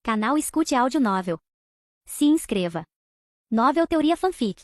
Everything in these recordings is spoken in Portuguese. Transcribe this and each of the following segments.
Canal Escute Áudio Novel. Se inscreva. Novel Teoria Fanfic.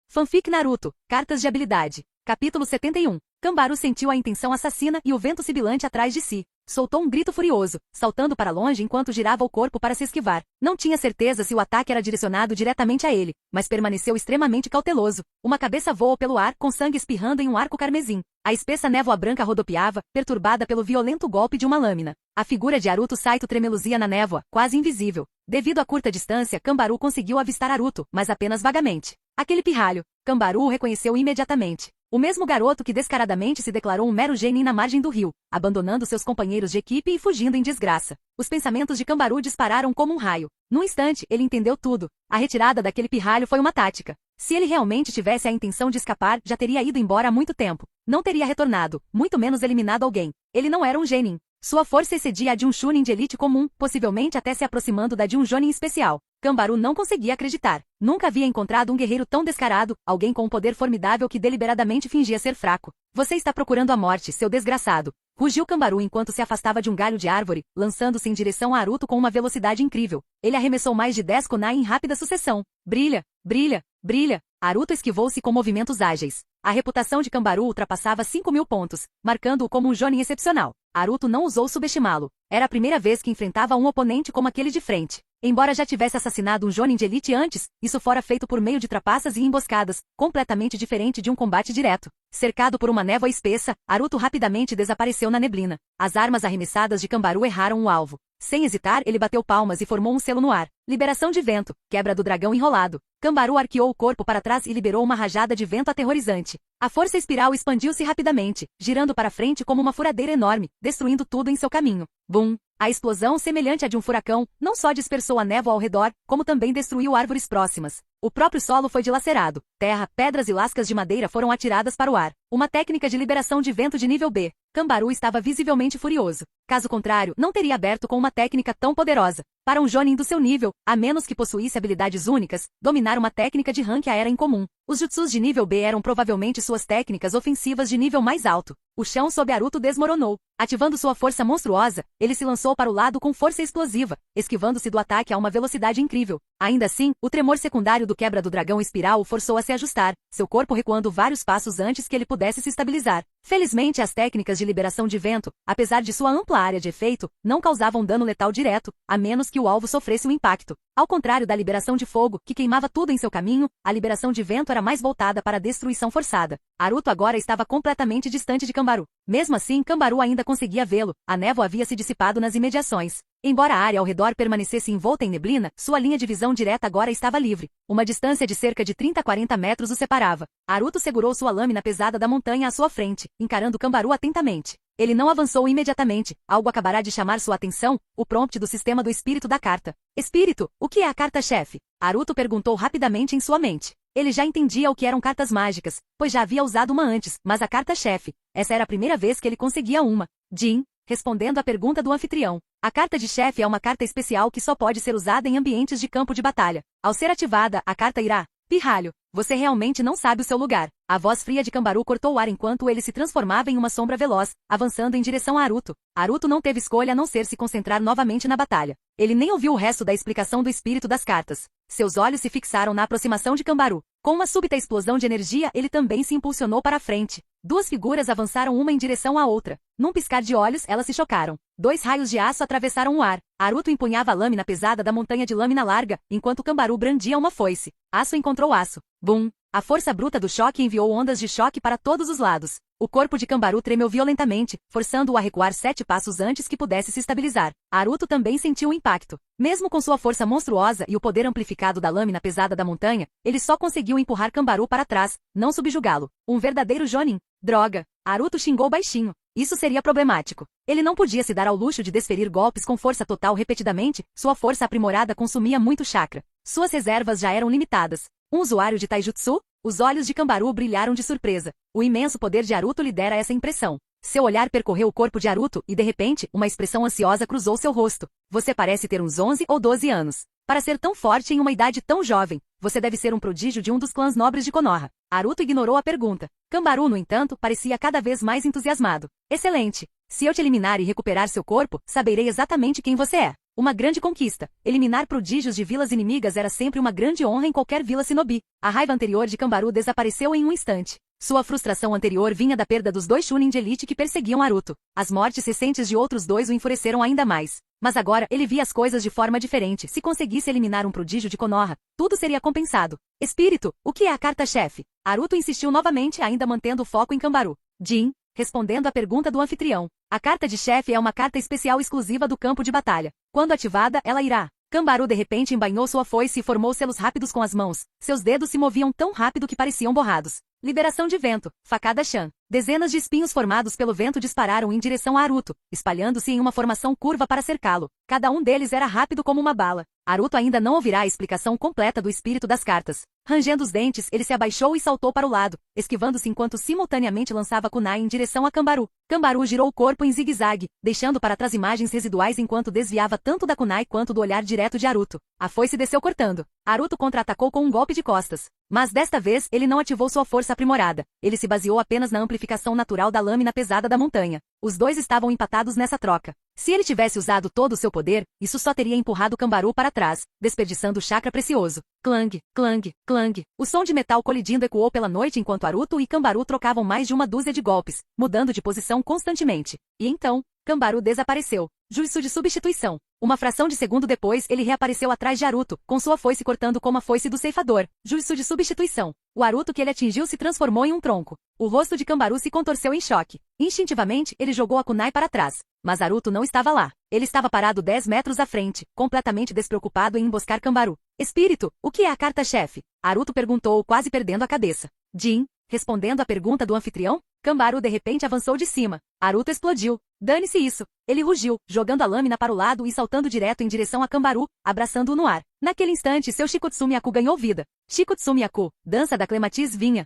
Fanfic Naruto, Cartas de Habilidade. Capítulo 71. Cambaru sentiu a intenção assassina e o vento sibilante atrás de si. Soltou um grito furioso, saltando para longe enquanto girava o corpo para se esquivar. Não tinha certeza se o ataque era direcionado diretamente a ele, mas permaneceu extremamente cauteloso. Uma cabeça voou pelo ar, com sangue espirrando em um arco carmesim. A espessa névoa branca rodopiava, perturbada pelo violento golpe de uma lâmina. A figura de Haruto Saito tremeluzia na névoa, quase invisível. Devido à curta distância, Cambaru conseguiu avistar Haruto, mas apenas vagamente. Aquele pirralho. Cambaru o reconheceu imediatamente. O mesmo garoto que descaradamente se declarou um mero genin na margem do rio, abandonando seus companheiros de equipe e fugindo em desgraça. Os pensamentos de Cambaru dispararam como um raio. Num instante, ele entendeu tudo. A retirada daquele pirralho foi uma tática. Se ele realmente tivesse a intenção de escapar, já teria ido embora há muito tempo. Não teria retornado, muito menos eliminado alguém. Ele não era um genin. Sua força excedia a de um chunin de elite comum, possivelmente até se aproximando da de um jonin especial. Cambaru não conseguia acreditar. Nunca havia encontrado um guerreiro tão descarado, alguém com um poder formidável que deliberadamente fingia ser fraco. Você está procurando a morte, seu desgraçado. Rugiu Cambaru enquanto se afastava de um galho de árvore, lançando-se em direção a Haruto com uma velocidade incrível. Ele arremessou mais de 10 kunai em rápida sucessão. Brilha, brilha, brilha. Haruto esquivou-se com movimentos ágeis. A reputação de Cambaru ultrapassava 5.000 pontos, marcando-o como um jonin excepcional. Haruto não ousou subestimá-lo. Era a primeira vez que enfrentava um oponente como aquele de frente. Embora já tivesse assassinado um jonin de elite antes, isso fora feito por meio de trapaças e emboscadas, completamente diferente de um combate direto. Cercado por uma névoa espessa, Haruto rapidamente desapareceu na neblina. As armas arremessadas de Cambaru erraram o alvo. Sem hesitar, ele bateu palmas e formou um selo no ar. Liberação de vento, quebra do dragão enrolado. Cambaru arqueou o corpo para trás e liberou uma rajada de vento aterrorizante. A força espiral expandiu-se rapidamente, girando para frente como uma furadeira enorme, destruindo tudo em seu caminho. Bum! A explosão, semelhante à de um furacão, não só dispersou a névoa ao redor, como também destruiu árvores próximas. O próprio solo foi dilacerado. Terra, pedras e lascas de madeira foram atiradas para o ar. Uma técnica de liberação de vento de nível B. Cambaru estava visivelmente furioso. Caso contrário, não teria aberto com uma técnica tão poderosa. Para um jonin do seu nível, a menos que possuísse habilidades únicas, dominar uma técnica de rank A era incomum. Os jutsus de nível B eram provavelmente suas técnicas ofensivas de nível mais alto. O chão sob Haruto desmoronou. Ativando sua força monstruosa, ele se lançou para o lado com força explosiva, esquivando-se do ataque a uma velocidade incrível. Ainda assim, o tremor secundário do quebra do dragão espiral o forçou a se ajustar, seu corpo recuando vários passos antes que ele pudesse se estabilizar. Felizmente, as técnicas de liberação de vento, apesar de sua ampla área de efeito, não causavam dano letal direto, a menos que o alvo sofresse um impacto. Ao contrário da liberação de fogo, que queimava tudo em seu caminho, a liberação de vento era mais voltada para a destruição forçada. Haruto agora estava completamente distante de Cambaru. Mesmo assim, Cambaru ainda conseguia vê-lo, a névoa havia se dissipado nas imediações. Embora a área ao redor permanecesse envolta em neblina, sua linha de visão direta agora estava livre. Uma distância de cerca de 30 a 40 metros o separava. Haruto segurou sua lâmina pesada da montanha à sua frente, encarando Cambaru atentamente. Ele não avançou imediatamente. Algo acabará de chamar sua atenção, o prompt do sistema do espírito da carta. Espírito, o que é a carta-chefe? Haruto perguntou rapidamente em sua mente. Ele já entendia o que eram cartas mágicas, pois já havia usado uma antes, mas a carta-chefe, essa era a primeira vez que ele conseguia uma. Jin, respondendo à pergunta do anfitrião. A carta de chefe é uma carta especial que só pode ser usada em ambientes de campo de batalha. Ao ser ativada, a carta irá: pirralho, você realmente não sabe o seu lugar. A voz fria de Cambaru cortou o ar enquanto ele se transformava em uma sombra veloz, avançando em direção a Haruto. Haruto não teve escolha a não ser se concentrar novamente na batalha. Ele nem ouviu o resto da explicação do espírito das cartas. Seus olhos se fixaram na aproximação de Cambaru. Com uma súbita explosão de energia, ele também se impulsionou para a frente. Duas figuras avançaram uma em direção à outra. Num piscar de olhos, elas se chocaram. 2 raios de aço atravessaram o ar. Haruto empunhava a lâmina pesada da montanha de lâmina larga, enquanto Cambaru brandia uma foice. Aço encontrou aço. Bum! A força bruta do choque enviou ondas de choque para todos os lados. O corpo de Cambaru tremeu violentamente, forçando-o a recuar 7 passos antes que pudesse se estabilizar. Haruto também sentiu o impacto. Mesmo com sua força monstruosa e o poder amplificado da lâmina pesada da montanha, ele só conseguiu empurrar Cambaru para trás, não subjugá-lo. Um verdadeiro jonin. Droga! Haruto xingou baixinho. Isso seria problemático. Ele não podia se dar ao luxo de desferir golpes com força total repetidamente, sua força aprimorada consumia muito chakra. Suas reservas já eram limitadas. Um usuário de taijutsu? Os olhos de Cambaru brilharam de surpresa. O imenso poder de Haruto lhe dera essa impressão. Seu olhar percorreu o corpo de Haruto e, de repente, uma expressão ansiosa cruzou seu rosto. Você parece ter uns 11 ou 12 anos. Para ser tão forte em uma idade tão jovem, você deve ser um prodígio de um dos clãs nobres de Konoha. Haruto ignorou a pergunta. Cambaru, no entanto, parecia cada vez mais entusiasmado. Excelente! Se eu te eliminar e recuperar seu corpo, saberei exatamente quem você é. Uma grande conquista. Eliminar prodígios de vilas inimigas era sempre uma grande honra em qualquer vila shinobi. A raiva anterior de Kanbaru desapareceu em um instante. Sua frustração anterior vinha da perda dos 2 Chunin de elite que perseguiam Naruto. As mortes recentes de outros 2 o enfureceram ainda mais. Mas agora ele via as coisas de forma diferente. Se conseguisse eliminar um prodígio de Konoha, tudo seria compensado. Espírito, o que é a carta-chefe? Naruto insistiu novamente, ainda mantendo o foco em Kanbaru. Jin, respondendo à pergunta do anfitrião. A carta de chefe é uma carta especial exclusiva do campo de batalha. Quando ativada, ela irá. Kanbaru de repente embainhou sua foice e formou selos rápidos com as mãos. Seus dedos se moviam tão rápido que pareciam borrados. Liberação de vento, facada Shan. Dezenas de espinhos formados pelo vento dispararam em direção a Naruto, espalhando-se em uma formação curva para cercá-lo. Cada um deles era rápido como uma bala. Naruto ainda não ouvirá a explicação completa do espírito das cartas. Rangendo os dentes, ele se abaixou e saltou para o lado, esquivando-se enquanto simultaneamente lançava kunai em direção a Kanbaru. Kanbaru girou o corpo em zigue-zague, deixando para trás imagens residuais enquanto desviava tanto da kunai quanto do olhar direto de Naruto. A foice desceu cortando. Naruto contra-atacou com um golpe de costas. Mas desta vez ele não ativou sua força aprimorada. Ele se baseou apenas na amplificação natural da lâmina pesada da montanha. Os 2 estavam empatados nessa troca. Se ele tivesse usado todo o seu poder, isso só teria empurrado Kanbaru para trás, desperdiçando o chakra precioso. Clang, clang, clang. O som de metal colidindo ecoou pela noite enquanto Naruto e Kanbaru trocavam mais de uma dúzia de golpes, mudando de posição constantemente. E então, Kanbaru desapareceu. Jutsu de substituição. Uma fração de segundo depois, ele reapareceu atrás de Naruto, com sua foice cortando como a foice do ceifador. Jutsu de substituição. O Naruto que ele atingiu se transformou em um tronco. O rosto de Kanbaru se contorceu em choque. Instintivamente, ele jogou a kunai para trás. Mas Naruto não estava lá. Ele estava parado 10 metros à frente, completamente despreocupado em emboscar Kanbaru. Espírito, o que é a carta-chefe? Naruto perguntou, quase perdendo a cabeça. Jin, respondendo à pergunta do anfitrião, Kanbaru de repente avançou de cima. Naruto explodiu. Dane-se isso. Ele rugiu, jogando a lâmina para o lado e saltando direto em direção a Kanbaru, abraçando-o no ar. Naquele instante, seu Shikotsumi Aku ganhou vida. Shikotsumi Aku, dança da clematis vinha.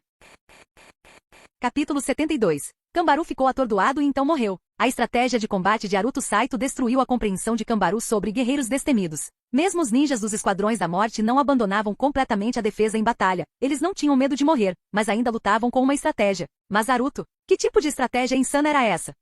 Capítulo 72. Kanbaru ficou atordoado e então morreu. A estratégia de combate de Naruto Saito destruiu a compreensão de Kanbaru sobre guerreiros destemidos. Mesmo os ninjas dos Esquadrões da Morte não abandonavam completamente a defesa em batalha. Eles não tinham medo de morrer, mas ainda lutavam com uma estratégia. Mas Naruto, que tipo de estratégia insana era essa?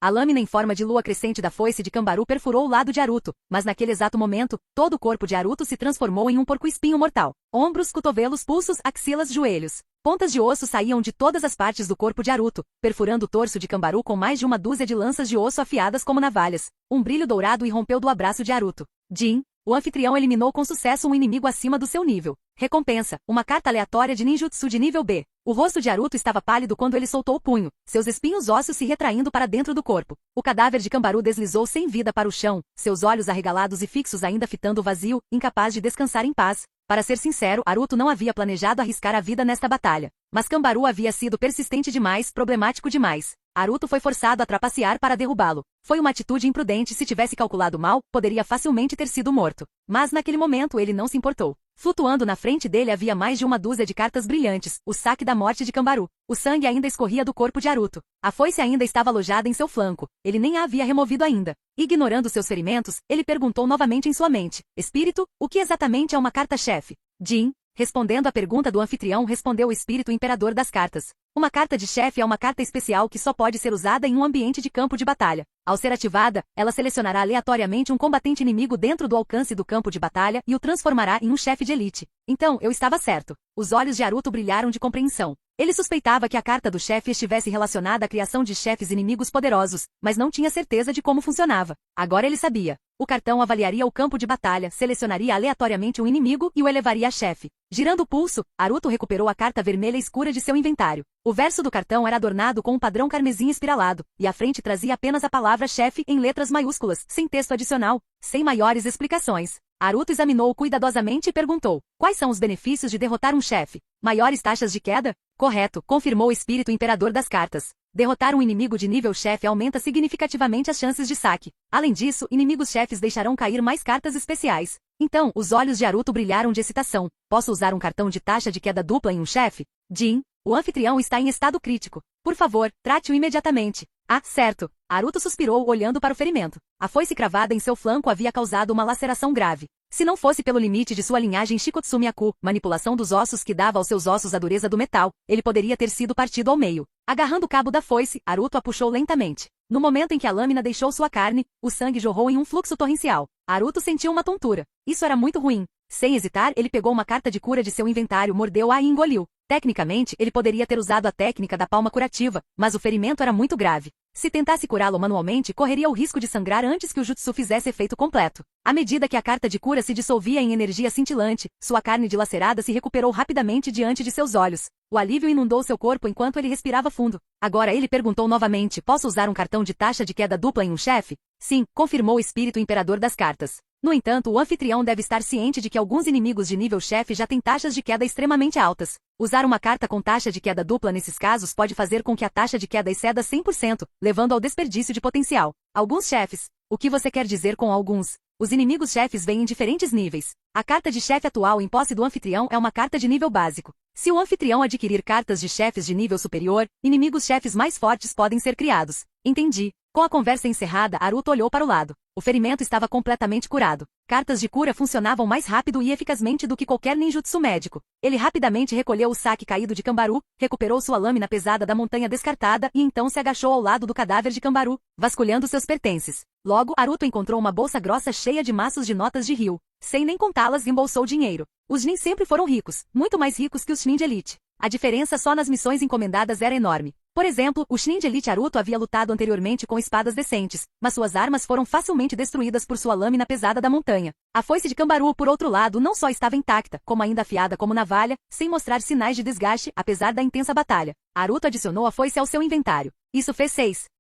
A lâmina em forma de lua crescente da foice de Kanbaru perfurou o lado de Naruto, mas naquele exato momento, todo o corpo de Naruto se transformou em um porco-espinho mortal. Ombros, cotovelos, pulsos, axilas, joelhos. Pontas de osso saíam de todas as partes do corpo de Naruto, perfurando o torso de Kanbaru com mais de uma dúzia de lanças de osso afiadas como navalhas. Um brilho dourado irrompeu do abraço de Naruto. Jin, o anfitrião eliminou com sucesso um inimigo acima do seu nível. Recompensa, uma carta aleatória de ninjutsu de nível B. O rosto de Naruto estava pálido quando ele soltou o punho, seus espinhos ósseos se retraindo para dentro do corpo. O cadáver de Kanbaru deslizou sem vida para o chão, seus olhos arregalados e fixos ainda fitando o vazio, incapaz de descansar em paz. Para ser sincero, Naruto não havia planejado arriscar a vida nesta batalha. Mas Kanbaru havia sido persistente demais, problemático demais. Naruto foi forçado a trapacear para derrubá-lo. Foi uma atitude imprudente. Se tivesse calculado mal, poderia facilmente ter sido morto. Mas naquele momento ele não se importou. Flutuando na frente dele havia mais de uma dúzia de cartas brilhantes, o saque da morte de Kanbaru. O sangue ainda escorria do corpo de Naruto. A foice ainda estava alojada em seu flanco. Ele nem a havia removido ainda. Ignorando seus ferimentos, ele perguntou novamente em sua mente. Espírito, o que exatamente é uma carta-chefe? Jin, respondendo à pergunta do anfitrião, respondeu o espírito imperador das cartas. Uma carta de chefe é uma carta especial que só pode ser usada em um ambiente de campo de batalha. Ao ser ativada, ela selecionará aleatoriamente um combatente inimigo dentro do alcance do campo de batalha e o transformará em um chefe de elite. Então, eu estava certo. Os olhos de Naruto brilharam de compreensão. Ele suspeitava que a carta do chefe estivesse relacionada à criação de chefes inimigos poderosos, mas não tinha certeza de como funcionava. Agora ele sabia. O cartão avaliaria o campo de batalha, selecionaria aleatoriamente um inimigo e o elevaria a chefe. Girando o pulso, Naruto recuperou a carta vermelha escura de seu inventário. O verso do cartão era adornado com um padrão carmesim espiralado, e a frente trazia apenas a palavra chefe em letras maiúsculas, sem texto adicional, sem maiores explicações. Naruto examinou-o cuidadosamente e perguntou: quais são os benefícios de derrotar um chefe? Maiores taxas de queda? Correto, confirmou o espírito imperador das cartas. Derrotar um inimigo de nível chefe aumenta significativamente as chances de saque. Além disso, inimigos chefes deixarão cair mais cartas especiais. Então, os olhos de Naruto brilharam de excitação. Posso usar um cartão de taxa de queda dupla em um chefe? Jin, o anfitrião está em estado crítico. Por favor, trate-o imediatamente. Ah, certo. Naruto suspirou olhando para o ferimento. A foice cravada em seu flanco havia causado uma laceração grave. Se não fosse pelo limite de sua linhagem Shikotsumi Aku, manipulação dos ossos que dava aos seus ossos a dureza do metal, ele poderia ter sido partido ao meio. Agarrando o cabo da foice, Naruto a puxou lentamente. No momento em que a lâmina deixou sua carne, o sangue jorrou em um fluxo torrencial. Naruto sentiu uma tontura. Isso era muito ruim. Sem hesitar, ele pegou uma carta de cura de seu inventário, mordeu-a e engoliu. Tecnicamente, ele poderia ter usado a técnica da palma curativa, mas o ferimento era muito grave. Se tentasse curá-lo manualmente, correria o risco de sangrar antes que o jutsu fizesse efeito completo. À medida que a carta de cura se dissolvia em energia cintilante, sua carne dilacerada se recuperou rapidamente diante de seus olhos. O alívio inundou seu corpo enquanto ele respirava fundo. Agora ele perguntou novamente: posso usar um cartão de taxa de queda dupla em um chefe? Sim, confirmou o espírito imperador das cartas. No entanto, o anfitrião deve estar ciente de que alguns inimigos de nível chefe já têm taxas de queda extremamente altas. Usar uma carta com taxa de queda dupla nesses casos pode fazer com que a taxa de queda exceda 100%, levando ao desperdício de potencial. Alguns chefes. O que você quer dizer com alguns? Os inimigos chefes vêm em diferentes níveis. A carta de chefe atual em posse do anfitrião é uma carta de nível básico. Se o anfitrião adquirir cartas de chefes de nível superior, inimigos chefes mais fortes podem ser criados. Entendi. Com a conversa encerrada, Naruto olhou para o lado. O ferimento estava completamente curado. Cartas de cura funcionavam mais rápido e eficazmente do que qualquer ninjutsu médico. Ele rapidamente recolheu o saque caído de Kambaru, recuperou sua lâmina pesada da montanha descartada e então se agachou ao lado do cadáver de Kambaru, vasculhando seus pertences. Logo, Naruto encontrou uma bolsa grossa cheia de maços de notas de Ryu. Sem nem contá-las, embolsou dinheiro. Os Nin sempre foram ricos, muito mais ricos que os Chunin de elite. A diferença só nas missões encomendadas era enorme. Por exemplo, o Chunin de elite Naruto havia lutado anteriormente com espadas decentes, mas suas armas foram facilmente destruídas por sua lâmina pesada da montanha. A foice de Kambaru, por outro lado, não só estava intacta, como ainda afiada como navalha, sem mostrar sinais de desgaste, apesar da intensa batalha. Naruto adicionou a foice ao seu inventário. Isso fez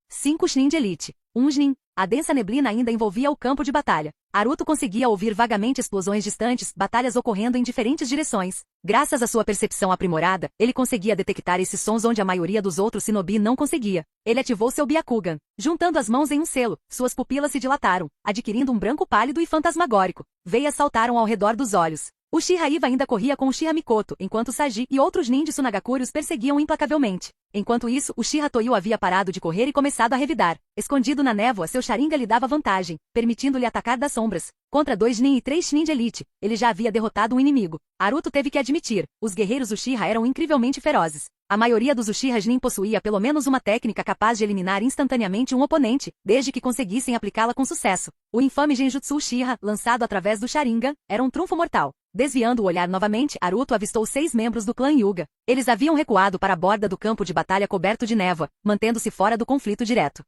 5 Chunin de elite. 1 Chunin. A densa neblina ainda envolvia o campo de batalha. Naruto conseguia ouvir vagamente explosões distantes, batalhas ocorrendo em diferentes direções. Graças à sua percepção aprimorada, ele conseguia detectar esses sons onde a maioria dos outros shinobi não conseguia. Ele ativou seu Byakugan. Juntando as mãos em um selo, suas pupilas se dilataram, adquirindo um branco pálido e fantasmagórico. Veias saltaram ao redor dos olhos. O Uchiha Iva ainda corria com o Uchiha Mikoto, enquanto Saji e outros nin de Tsunagakure os perseguiam implacavelmente. Enquanto isso, o Uchiha Toyu havia parado de correr e começado a revidar. Escondido na névoa, seu Sharingan lhe dava vantagem, permitindo-lhe atacar das sombras. Contra 2 Nin e 3 Chunin de elite, ele já havia derrotado um inimigo. Naruto teve que admitir, os guerreiros Uchiha eram incrivelmente ferozes. A maioria dos Uchihas Nin possuía pelo menos uma técnica capaz de eliminar instantaneamente um oponente, desde que conseguissem aplicá-la com sucesso. O infame Genjutsu Uchiha, lançado através do Sharingan, era um trunfo mortal. Desviando o olhar novamente, Naruto avistou 6 membros do clã Hyuga. Eles haviam recuado para a borda do campo de batalha coberto de névoa, mantendo-se fora do conflito direto.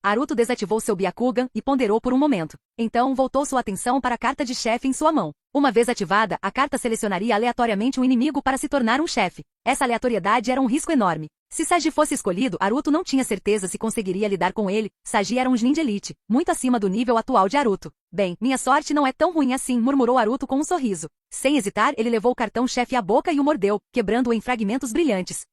Naruto desativou seu Byakugan e ponderou por um momento. Então voltou sua atenção para a carta de chefe em sua mão. Uma vez ativada, a carta selecionaria aleatoriamente um inimigo para se tornar um chefe. Essa aleatoriedade era um risco enorme. Se Saji fosse escolhido, Naruto não tinha certeza se conseguiria lidar com ele. Saji era um Chunin de elite, muito acima do nível atual de Naruto. Bem, minha sorte não é tão ruim assim, murmurou Naruto com um sorriso. Sem hesitar, ele levou o cartão chefe à boca e o mordeu, quebrando-o em fragmentos brilhantes.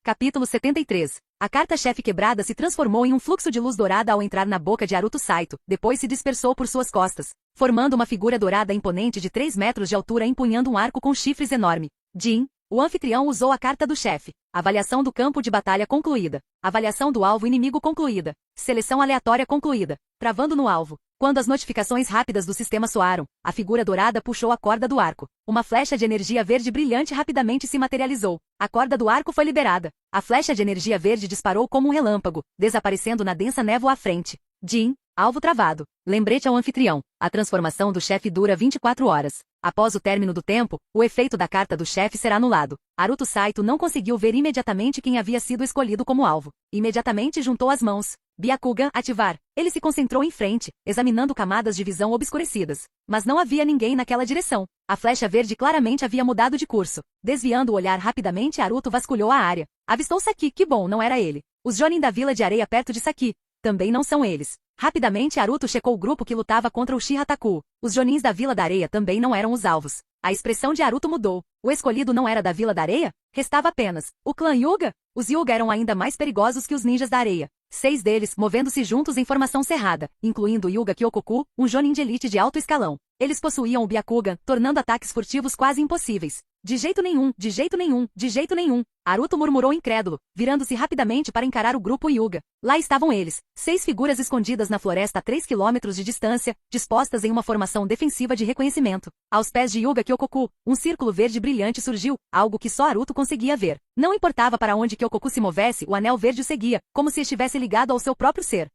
Capítulo 73. A carta-chefe quebrada se transformou em um fluxo de luz dourada ao entrar na boca de Naruto Saito, depois se dispersou por suas costas, formando uma figura dourada imponente de 3 metros de altura empunhando um arco com chifres enorme. Jin, o anfitrião usou a carta do chefe. Avaliação do campo de batalha concluída. Avaliação do alvo inimigo concluída. Seleção aleatória concluída. Travando no alvo. Quando as notificações rápidas do sistema soaram, a figura dourada puxou a corda do arco. Uma flecha de energia verde brilhante rapidamente se materializou. A corda do arco foi liberada. A flecha de energia verde disparou como um relâmpago, desaparecendo na densa névoa à frente. Jin, alvo travado. Lembrete ao anfitrião. A transformação do chefe dura 24 horas. Após o término do tempo, o efeito da carta do chefe será anulado. Naruto Saito não conseguiu ver imediatamente quem havia sido escolhido como alvo. Imediatamente juntou as mãos. Byakugan, ativar. Ele se concentrou em frente, examinando camadas de visão obscurecidas. Mas não havia ninguém naquela direção. A flecha verde claramente havia mudado de curso. Desviando o olhar rapidamente, Naruto vasculhou a área. Avistou Saki, que bom, não era ele. Os Jonin da Vila de Areia perto de Saki. Também não são eles. Rapidamente Naruto checou o grupo que lutava contra o Uchiha Taku. Os Jonins da Vila da Areia também não eram os alvos. A expressão de Naruto mudou. O escolhido não era da Vila da Areia? Restava apenas o clã Hyuga? Os Hyuga eram ainda mais perigosos que os ninjas da areia. 6 deles, movendo-se juntos em formação cerrada, incluindo Hyuga Kyokoku, um Jonin de elite de alto escalão. Eles possuíam o Byakugan, tornando ataques furtivos quase impossíveis. De jeito nenhum, de jeito nenhum, de jeito nenhum. Aruto murmurou incrédulo, virando-se rapidamente para encarar o grupo Hyuga. Lá estavam eles, 6 figuras escondidas na floresta a 3 quilômetros de distância, dispostas em uma formação defensiva de reconhecimento. Aos pés de Hyuga Kyokoku, um círculo verde brilhante surgiu, algo que só Aruto conseguia ver. Não importava para onde Kyokoku se movesse, o anel verde o seguia, como se estivesse ligado ao seu próprio ser.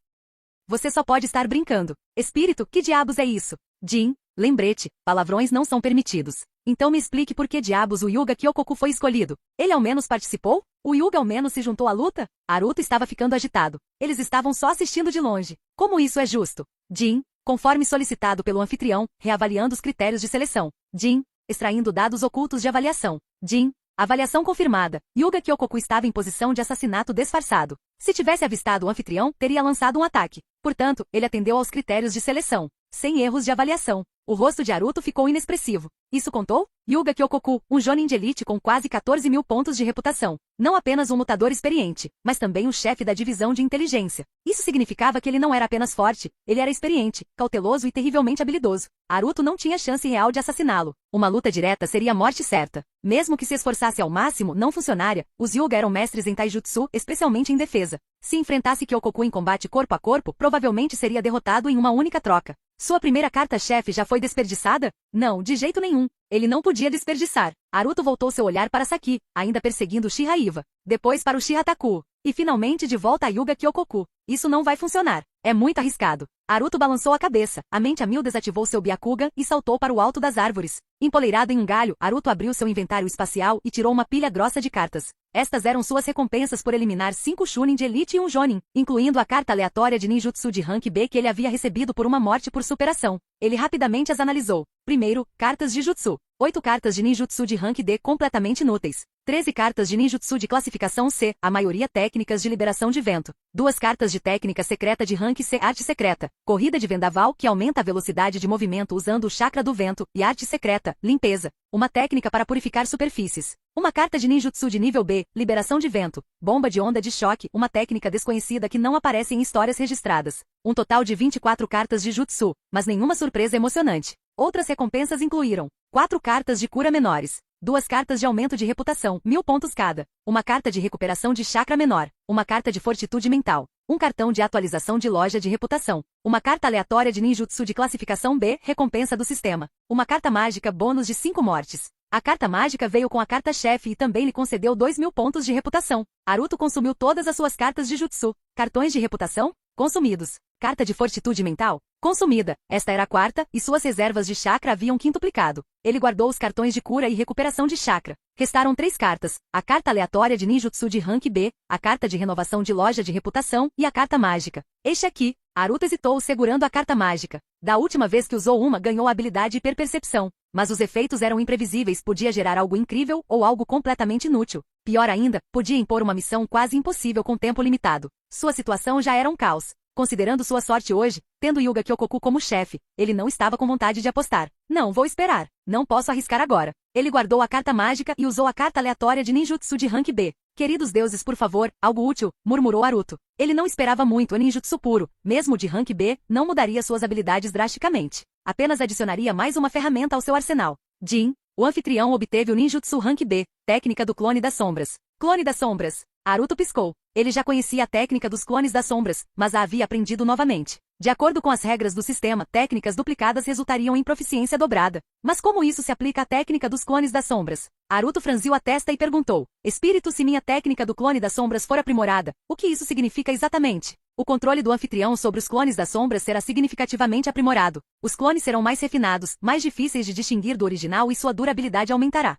Você só pode estar brincando. Espírito, que diabos é isso? Jin, lembrete, palavrões não são permitidos. Então me explique por que diabos o Hyuga Kyokoku foi escolhido. Ele ao menos participou? O Hyuga ao menos se juntou à luta? Aruto estava ficando agitado. Eles estavam só assistindo de longe. Como isso é justo? Jin, conforme solicitado pelo anfitrião, reavaliando os critérios de seleção. Jin, extraindo dados ocultos de avaliação. Jin, avaliação confirmada. Hyuga Kyokoku estava em posição de assassinato disfarçado. Se tivesse avistado o anfitrião, teria lançado um ataque. Portanto, ele atendeu aos critérios de seleção. Sem erros de avaliação. O rosto de Aruto ficou inexpressivo. Isso contou? Hyuga Kyokoku, um jonin de elite com quase 14 mil pontos de reputação. Não apenas um lutador experiente, mas também o chefe da divisão de inteligência. Isso significava que ele não era apenas forte, ele era experiente, cauteloso e terrivelmente habilidoso. Aruto não tinha chance real de assassiná-lo. Uma luta direta seria a morte certa. Mesmo que se esforçasse ao máximo, não funcionaria. Os Hyuga eram mestres em taijutsu, especialmente em defesa. Se enfrentasse Kyokoku em combate corpo a corpo, provavelmente seria derrotado em uma única troca. Sua primeira carta-chefe já foi desperdiçada? Não, de jeito nenhum. Ele não podia desperdiçar. Aruto voltou seu olhar para Saki, ainda perseguindo Uchiha Iva. Depois para Uchiha Taku. E finalmente de volta a Hyuga Kyokoku. Isso não vai funcionar. É muito arriscado. Aruto balançou a cabeça. A mente a mil desativou seu Byakugan e saltou para o alto das árvores. Empoleirado em um galho, Aruto abriu seu inventário espacial e tirou uma pilha grossa de cartas. Estas eram suas recompensas por eliminar 5 Chunin de elite e um Jonin, incluindo a carta aleatória de ninjutsu de rank B que ele havia recebido por uma morte por superação. Ele rapidamente as analisou. Primeiro, cartas de jutsu. 8 cartas de ninjutsu de rank D completamente inúteis. 13 cartas de ninjutsu de classificação C, a maioria técnicas de liberação de vento. 2 cartas de técnica secreta de rank C, arte secreta. Corrida de vendaval, que aumenta a velocidade de movimento usando o chakra do vento, e arte secreta, limpeza. Uma técnica para purificar superfícies. Uma carta de ninjutsu de nível B, liberação de vento. Bomba de onda de choque, uma técnica desconhecida que não aparece em histórias registradas. Um total de 24 cartas de jutsu, mas nenhuma surpresa emocionante. Outras recompensas incluíram 4 cartas de cura menores, 2 cartas de aumento de reputação, 1000 pontos cada, uma carta de recuperação de chakra menor, uma carta de fortitude mental, um cartão de atualização de loja de reputação, uma carta aleatória de ninjutsu de classificação B, recompensa do sistema, uma carta mágica bônus de 5 mortes. A carta mágica veio com a carta-chefe e também lhe concedeu 2000 pontos de reputação. Aruto consumiu todas as suas cartas de jutsu. Cartões de reputação? Consumidos. Carta de fortitude mental? Consumida. Esta era a 4ª, e suas reservas de chakra haviam quintuplicado. Ele guardou os cartões de cura e recuperação de chakra. Restaram 3 cartas. A carta aleatória de ninjutsu de rank B, a carta de renovação de loja de reputação e a carta mágica. Este aqui. Aruto hesitou segurando a carta mágica. Da última vez que usou uma, ganhou a habilidade hiperpercepção. Mas os efeitos eram imprevisíveis, podia gerar algo incrível ou algo completamente inútil. Pior ainda, podia impor uma missão quase impossível com tempo limitado. Sua situação já era um caos. Considerando sua sorte hoje, tendo Hyuga Kyokoku como chefe, ele não estava com vontade de apostar. Não vou esperar. Não posso arriscar agora. Ele guardou a carta mágica e usou a carta aleatória de ninjutsu de rank B. Queridos deuses, por favor, algo útil, murmurou Aruto. Ele não esperava muito o ninjutsu puro, mesmo de rank B, não mudaria suas habilidades drasticamente. Apenas adicionaria mais uma ferramenta ao seu arsenal. Jin, o anfitrião obteve o ninjutsu rank B, técnica do clone das sombras. Clone das sombras. Aruto piscou. Ele já conhecia a técnica dos clones das sombras, mas a havia aprendido novamente. De acordo com as regras do sistema, técnicas duplicadas resultariam em proficiência dobrada. Mas como isso se aplica à técnica dos clones das sombras? Aruto franziu a testa e perguntou: Espírito, se minha técnica do clone das sombras for aprimorada, o que isso significa exatamente? O controle do anfitrião sobre os clones das sombras será significativamente aprimorado. Os clones serão mais refinados, mais difíceis de distinguir do original e sua durabilidade aumentará.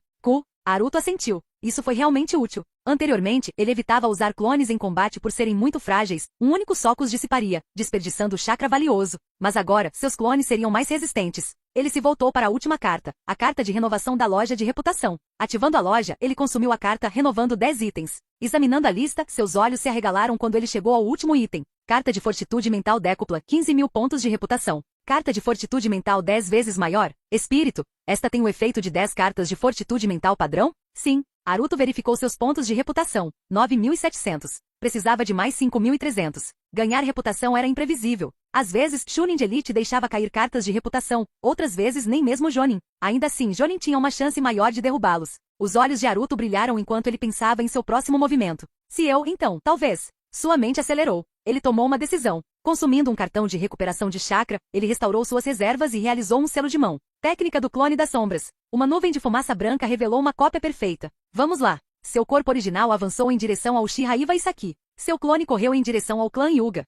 Aruto assentiu. Isso foi realmente útil. Anteriormente, ele evitava usar clones em combate por serem muito frágeis, um único soco os dissiparia, desperdiçando chakra valioso. Mas agora, seus clones seriam mais resistentes. Ele se voltou para a última carta, a carta de renovação da loja de reputação. Ativando a loja, ele consumiu a carta renovando 10 itens. Examinando a lista, seus olhos se arregalaram quando ele chegou ao último item. Carta de fortitude mental décupla, 15.000 pontos de reputação. Carta de fortitude mental 10 vezes maior. Espírito. Esta tem o efeito de 10 cartas de fortitude mental padrão? Sim. Aruto verificou seus pontos de reputação. 9.700. Precisava de mais 5.300. Ganhar reputação era imprevisível. Às vezes, Chunin de elite deixava cair cartas de reputação, outras vezes nem mesmo Jonin. Ainda assim, Jonin tinha uma chance maior de derrubá-los. Os olhos de Naruto brilharam enquanto ele pensava em seu próximo movimento. Se eu, então, talvez. Sua mente acelerou. Ele tomou uma decisão. Consumindo um cartão de recuperação de chakra, ele restaurou suas reservas e realizou um selo de mão. Técnica do clone das sombras. Uma nuvem de fumaça branca revelou uma cópia perfeita. Vamos lá. Seu corpo original avançou em direção ao Uchiha Iwa Isaki. Seu clone correu em direção ao clã Hyuga.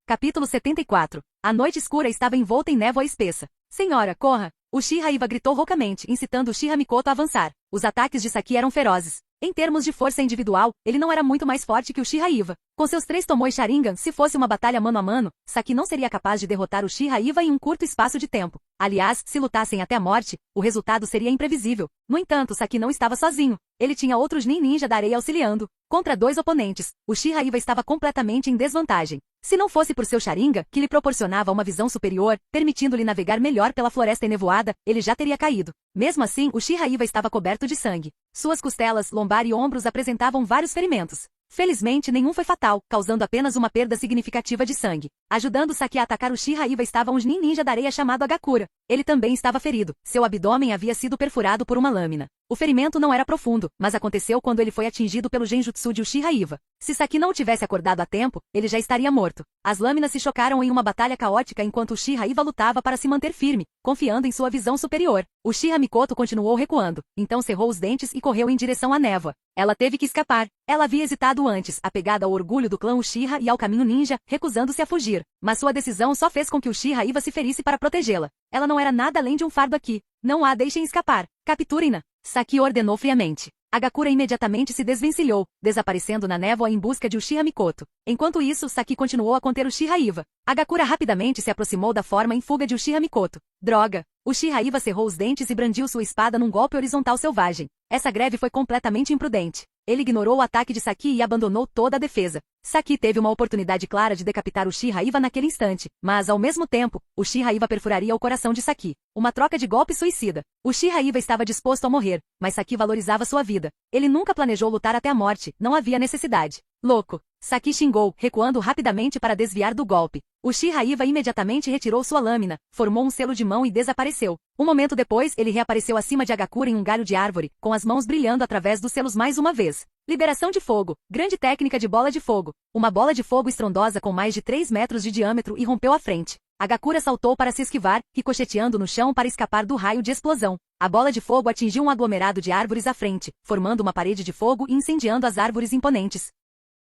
Capítulo 74. A noite escura estava envolta em névoa espessa. Senhora, corra! Uchiha Iwa gritou roucamente, incitando Uchiha Mikoto a avançar. Os ataques de Saki eram ferozes. Em termos de força individual, ele não era muito mais forte que Uchiha Iwa. Com seus 3 Tomoe Sharingan, se fosse uma batalha mano a mano, Saki não seria capaz de derrotar Uchiha Iwa em um curto espaço de tempo. Aliás, se lutassem até a morte, o resultado seria imprevisível. No entanto, Saki não estava sozinho. Ele tinha outros Nin Ninja da areia auxiliando. Contra 2 oponentes, Uchiha Iwa estava completamente em desvantagem. Se não fosse por seu Sharingan, que lhe proporcionava uma visão superior, permitindo-lhe navegar melhor pela floresta enevoada, ele já teria caído. Mesmo assim, Uchiha Iwa estava coberto de sangue. Suas costelas, lombar e ombros apresentavam vários ferimentos. Felizmente, nenhum foi fatal, causando apenas uma perda significativa de sangue. Ajudando Saki a atacar Uchiha Iwa estava um Nin Ninja da areia chamado Agakura. Ele também estava ferido. Seu abdômen havia sido perfurado por uma lâmina. O ferimento não era profundo, mas aconteceu quando ele foi atingido pelo genjutsu de Uchiha Iwa. Se Saki não tivesse acordado a tempo, ele já estaria morto. As lâminas se chocaram em uma batalha caótica enquanto Uchiha Iwa lutava para se manter firme, confiando em sua visão superior. Uchiha Mikoto continuou recuando, então cerrou os dentes e correu em direção à névoa. Ela teve que escapar. Ela havia hesitado antes, apegada ao orgulho do clã Uchiha e ao caminho ninja, recusando-se a fugir. Mas sua decisão só fez com que Uchiha Iwa se ferisse para protegê-la. Ela não era nada além de um fardo aqui. Não a deixem escapar. Capturem-na. Saki ordenou friamente. Agakura imediatamente se desvencilhou, desaparecendo na névoa em busca de Uchiha Mikoto. Enquanto isso, Saki continuou a conter Uchiha Iwa. Agakura rapidamente se aproximou da forma em fuga de Uchiha Mikoto. Droga! Uchiha Iwa cerrou os dentes e brandiu sua espada num golpe horizontal selvagem. Essa greve foi completamente imprudente. Ele ignorou o ataque de Saki e abandonou toda a defesa. Saki teve uma oportunidade clara de decapitar Uchiha Iwa naquele instante, mas ao mesmo tempo, Uchiha Iwa perfuraria o coração de Saki. Uma troca de golpe suicida. Uchiha Iwa estava disposto a morrer, mas Saki valorizava sua vida. Ele nunca planejou lutar até a morte, não havia necessidade. Louco! Saki xingou, recuando rapidamente para desviar do golpe. Uchiha Iwa imediatamente retirou sua lâmina, formou um selo de mão e desapareceu. Um momento depois, ele reapareceu acima de Agakura em um galho de árvore, com as mãos brilhando através dos selos mais uma vez. Liberação de fogo. Grande técnica de bola de fogo. Uma bola de fogo estrondosa com mais de 3 metros de diâmetro irrompeu à frente. Agakura saltou para se esquivar, ricocheteando no chão para escapar do raio de explosão. A bola de fogo atingiu um aglomerado de árvores à frente, formando uma parede de fogo e incendiando as árvores imponentes.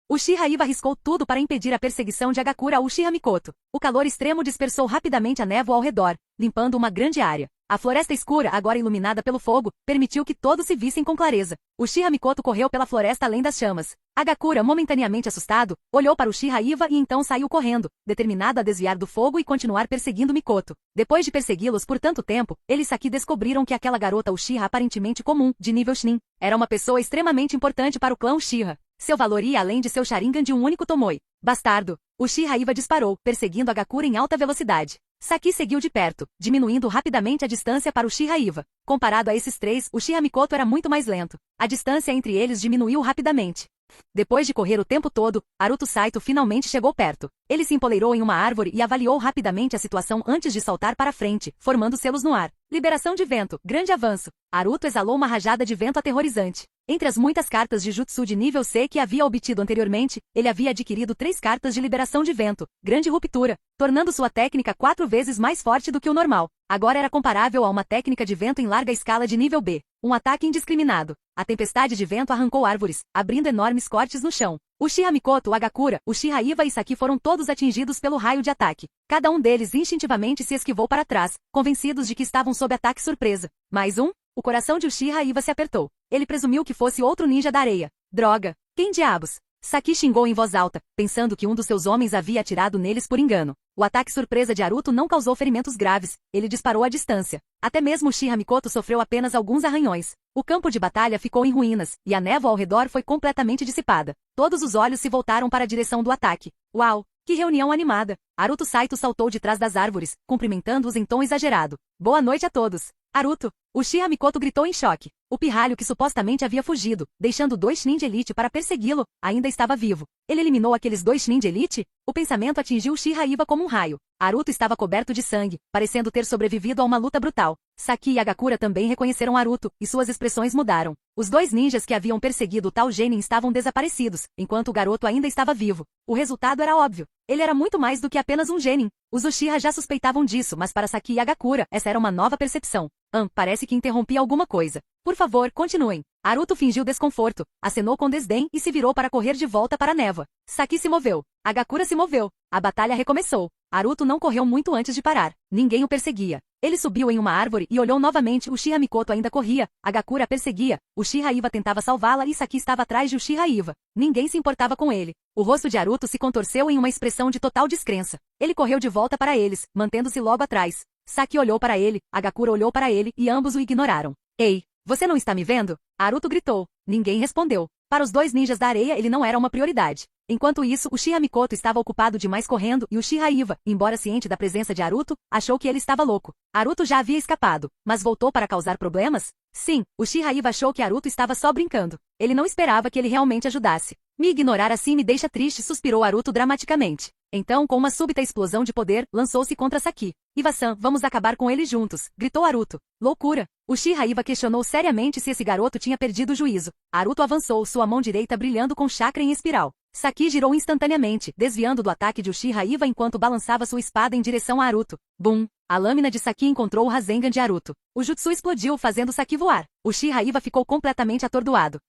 Uchiha Iwa arriscou tudo para impedir a perseguição de Agakura a Uchiha Mikoto. O calor extremo dispersou rapidamente a névoa ao redor, limpando uma grande área. A floresta escura, agora iluminada pelo fogo, permitiu que todos se vissem com clareza. Uchiha Mikoto correu pela floresta além das chamas. Agakura, momentaneamente assustado, olhou para Uchiha Iwa e então saiu correndo, determinado a desviar do fogo e continuar perseguindo Mikoto. Depois de persegui-los por tanto tempo, eles aqui descobriram que aquela garota Uchiha aparentemente comum, de nível Chunin, era uma pessoa extremamente importante para o clã Uchiha. Seu valor ia além de seu Sharingan de um único Tomoe. Bastardo! Uchiha Iwa disparou, perseguindo Agakura em alta velocidade. Saki seguiu de perto, diminuindo rapidamente a distância para Uchiha Iwa. Comparado a esses 3, Uchiha Mikoto era muito mais lento. A distância entre eles diminuiu rapidamente. Depois de correr o tempo todo, Naruto Saito finalmente chegou perto. Ele se empoleirou em uma árvore e avaliou rapidamente a situação antes de saltar para frente, formando selos no ar. Liberação de vento, grande avanço. Naruto exalou uma rajada de vento aterrorizante. Entre as muitas cartas de jutsu de nível C que havia obtido anteriormente, ele havia adquirido 3 cartas de liberação de vento, grande ruptura, tornando sua técnica 4 vezes mais forte do que o normal. Agora era comparável a uma técnica de vento em larga escala de nível B. Um ataque indiscriminado. A tempestade de vento arrancou árvores, abrindo enormes cortes no chão. Uchiha Mikoto, Agakura, Uchiha Iwa e Saki foram todos atingidos pelo raio de ataque. Cada um deles instintivamente se esquivou para trás, convencidos de que estavam sob ataque surpresa. Mais um? O coração de Uchiha Iwa se apertou. Ele presumiu que fosse outro ninja da areia. Droga! Quem diabos? Saki xingou em voz alta, pensando que um dos seus homens havia atirado neles por engano. O ataque surpresa de Naruto não causou ferimentos graves, ele disparou à distância. Até mesmo Uchiha Mikoto sofreu apenas alguns arranhões. O campo de batalha ficou em ruínas, e a névoa ao redor foi completamente dissipada. Todos os olhos se voltaram para a direção do ataque. Uau! Que reunião animada! Naruto Saito saltou de trás das árvores, cumprimentando-os em tom exagerado. Boa noite a todos! Naruto! Uchiha Mikoto gritou em choque. O pirralho que supostamente havia fugido, deixando 2 Chunin de elite para persegui-lo, ainda estava vivo. Ele eliminou aqueles 2 Chunin de elite? O pensamento atingiu Uchiha Iva como um raio. Aruto estava coberto de sangue, parecendo ter sobrevivido a uma luta brutal. Saki e Hagakura também reconheceram Aruto, e suas expressões mudaram. Os 2 ninjas que haviam perseguido o tal genin estavam desaparecidos, enquanto o garoto ainda estava vivo. O resultado era óbvio. Ele era muito mais do que apenas um genin. Os Uchiha já suspeitavam disso, mas para Saki e Hagakura, essa era uma nova percepção. Parece que interrompi alguma coisa. Por favor, continuem. Aruto fingiu desconforto, acenou com desdém e se virou para correr de volta para a névoa. Saki se moveu. Hagakura se moveu. A batalha recomeçou. Aruto não correu muito antes de parar. Ninguém o perseguia. Ele subiu em uma árvore e olhou novamente. Uchiha Mikoto ainda corria. Hagakura perseguia. Uchiha Iva tentava salvá-la e Saki estava atrás de Uchiha Iva. Ninguém se importava com ele. O rosto de Aruto se contorceu em uma expressão de total descrença. Ele correu de volta para eles, mantendo-se logo atrás. Saki olhou para ele, Hagakura olhou para ele e ambos o ignoraram. Ei, você não está me vendo? Aruto gritou. Ninguém respondeu. Para os 2 ninjas da areia ele não era uma prioridade. Enquanto isso, Uchiha Mikoto estava ocupado demais correndo e Uchiha Iva, embora ciente da presença de Aruto, achou que ele estava louco. Aruto já havia escapado, mas voltou para causar problemas? Sim, Uchiha Iva achou que Aruto estava só brincando. Ele não esperava que ele realmente ajudasse. Me ignorar assim me deixa triste, suspirou Aruto dramaticamente. Então, com uma súbita explosão de poder, lançou-se contra Saki. Iva-san, vamos acabar com ele juntos, gritou Aruto. Loucura! Uchiha Iva questionou seriamente se esse garoto tinha perdido o juízo. Aruto avançou, sua mão direita brilhando com chakra em espiral. Saki girou instantaneamente, desviando do ataque de Uchiha Iva enquanto balançava sua espada em direção a Aruto. Bum! A lâmina de Saki encontrou o Rasengan de Aruto. O jutsu explodiu, fazendo Saki voar. Uchiha Iva ficou completamente atordoado.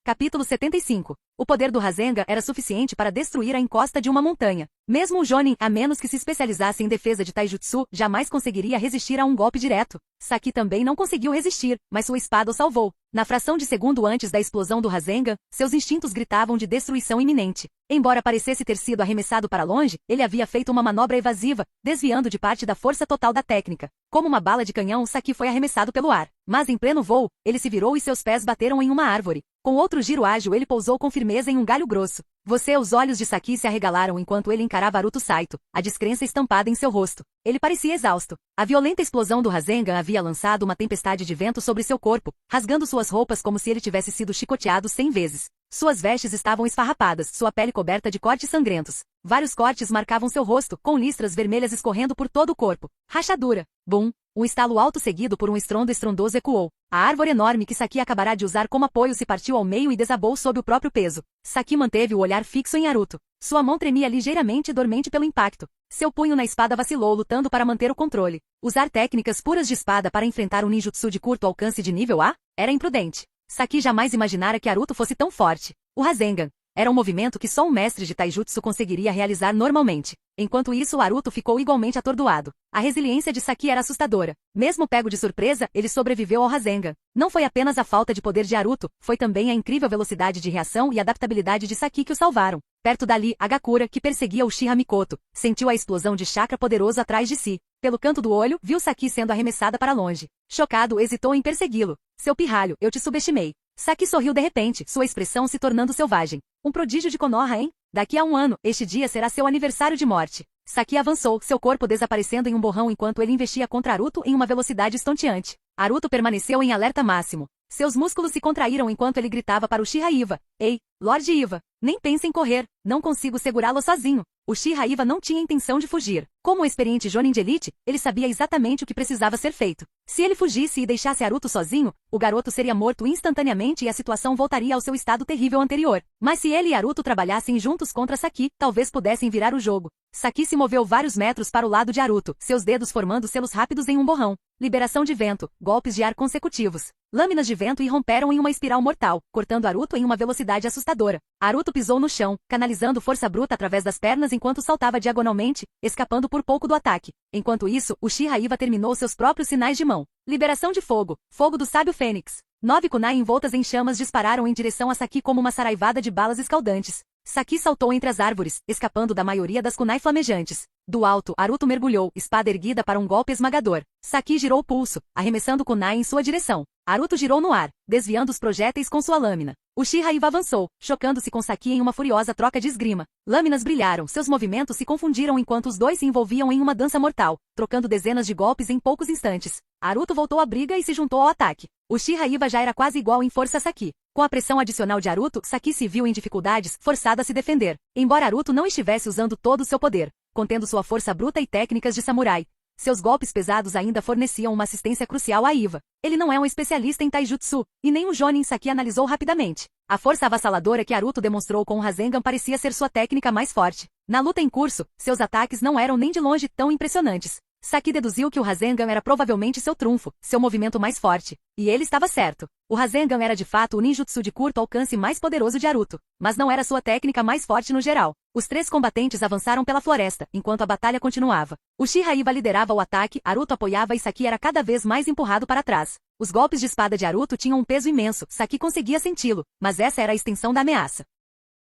Capítulo 75. O poder do Rasengan era suficiente para destruir a encosta de uma montanha. Mesmo o Jonin, a menos que se especializasse em defesa de taijutsu, jamais conseguiria resistir a um golpe direto. Saki também não conseguiu resistir, mas sua espada o salvou. Na fração de segundo antes da explosão do Rasengan, seus instintos gritavam de destruição iminente. Embora parecesse ter sido arremessado para longe, ele havia feito uma manobra evasiva, desviando de parte da força total da técnica. Como uma bala de canhão, Saki foi arremessado pelo ar. Mas em pleno voo, ele se virou e seus pés bateram em uma árvore. Com outro giro ágil ele pousou com firmeza em um galho grosso. Os olhos de Saki se arregalaram enquanto ele encarava Aruto Saito, a descrença estampada em seu rosto. Ele parecia exausto. A violenta explosão do Rasengan havia lançado uma tempestade de vento sobre seu corpo, rasgando suas roupas como se ele tivesse sido chicoteado 100 vezes. Suas vestes estavam esfarrapadas, sua pele coberta de cortes sangrentos. Vários cortes marcavam seu rosto, com listras vermelhas escorrendo por todo o corpo. Rachadura. Bum! Um estalo alto seguido por um estrondo estrondoso ecoou. A árvore enorme que Saki acabará de usar como apoio se partiu ao meio e desabou sob o próprio peso. Saki manteve o olhar fixo em Aruto. Sua mão tremia ligeiramente dormente pelo impacto. Seu punho na espada vacilou lutando para manter o controle. Usar técnicas puras de espada para enfrentar um ninjutsu de curto alcance de nível A? Era imprudente. Saki jamais imaginara que Aruto fosse tão forte. O Rasengan era um movimento que só um mestre de taijutsu conseguiria realizar normalmente. Enquanto isso, Aruto ficou igualmente atordoado. A resiliência de Saki era assustadora. Mesmo pego de surpresa, ele sobreviveu ao Rasengan. Não foi apenas a falta de poder de Aruto, foi também a incrível velocidade de reação e adaptabilidade de Saki que o salvaram. Perto dali, Hagakura, que perseguia Uchiha Mikoto, sentiu a explosão de chakra poderoso atrás de si. Pelo canto do olho, viu Saki sendo arremessada para longe. Chocado, hesitou em persegui-lo. Seu pirralho, eu te subestimei. Saki sorriu de repente, sua expressão se tornando selvagem. Um prodígio de Konoha, hein? Daqui a 1 ano, este dia será seu aniversário de morte. Saki avançou, seu corpo desaparecendo em um borrão enquanto ele investia contra Aruto em uma velocidade estonteante. Aruto permaneceu em alerta máximo. Seus músculos se contraíram enquanto ele gritava para Uchiha Iva. Ei, Lorde Iva, nem pense em correr, não consigo segurá-lo sozinho. Uchiha Iva não tinha intenção de fugir. Como um experiente Jonin de elite, ele sabia exatamente o que precisava ser feito. Se ele fugisse e deixasse Aruto sozinho, o garoto seria morto instantaneamente e a situação voltaria ao seu estado terrível anterior. Mas se ele e Aruto trabalhassem juntos contra Saki, talvez pudessem virar o jogo. Saki se moveu vários metros para o lado de Aruto, seus dedos formando selos rápidos em um borrão. Liberação de vento, golpes de ar consecutivos. Lâminas de vento irromperam em uma espiral mortal, cortando Aruto em uma velocidade assustadora. Aruto pisou no chão, canalizando força bruta através das pernas enquanto saltava diagonalmente, escapando por pouco do ataque. Enquanto isso, Uchiha Iva terminou seus próprios sinais de mão. Liberação de fogo, fogo do sábio fênix. 9 kunai envoltas em chamas dispararam em direção a Saki como uma saraivada de balas escaldantes. Saki saltou entre as árvores, escapando da maioria das kunai flamejantes. Do alto, Aruto mergulhou, espada erguida para um golpe esmagador. Saki girou o pulso, arremessando kunai em sua direção. Aruto girou no ar, desviando os projéteis com sua lâmina. Uchiha Iva avançou, chocando-se com Saki em uma furiosa troca de esgrima. Lâminas brilharam, seus movimentos se confundiram enquanto os dois se envolviam em uma dança mortal, trocando dezenas de golpes em poucos instantes. Naruto voltou à briga e se juntou ao ataque. Uchiha já era quase igual em força a Saki. Com a pressão adicional de Naruto, Saki se viu em dificuldades, forçada a se defender. Embora Naruto não estivesse usando todo o seu poder, contendo sua força bruta e técnicas de samurai, seus golpes pesados ainda forneciam uma assistência crucial a Iva. Ele não é um especialista em taijutsu, e nem o Jonin Saki analisou rapidamente. A força avassaladora que Naruto demonstrou com o Rasengan parecia ser sua técnica mais forte. Na luta em curso, seus ataques não eram nem de longe tão impressionantes. Saki deduziu que o Rasengan era provavelmente seu trunfo, seu movimento mais forte. E ele estava certo. O Rasengan era de fato o ninjutsu de curto alcance mais poderoso de Naruto, mas não era sua técnica mais forte no geral. Os três combatentes avançaram pela floresta, enquanto a batalha continuava. Uchiha liderava o ataque, Naruto apoiava e Saki era cada vez mais empurrado para trás. Os golpes de espada de Naruto tinham um peso imenso, Saki conseguia senti-lo, mas essa era a extensão da ameaça.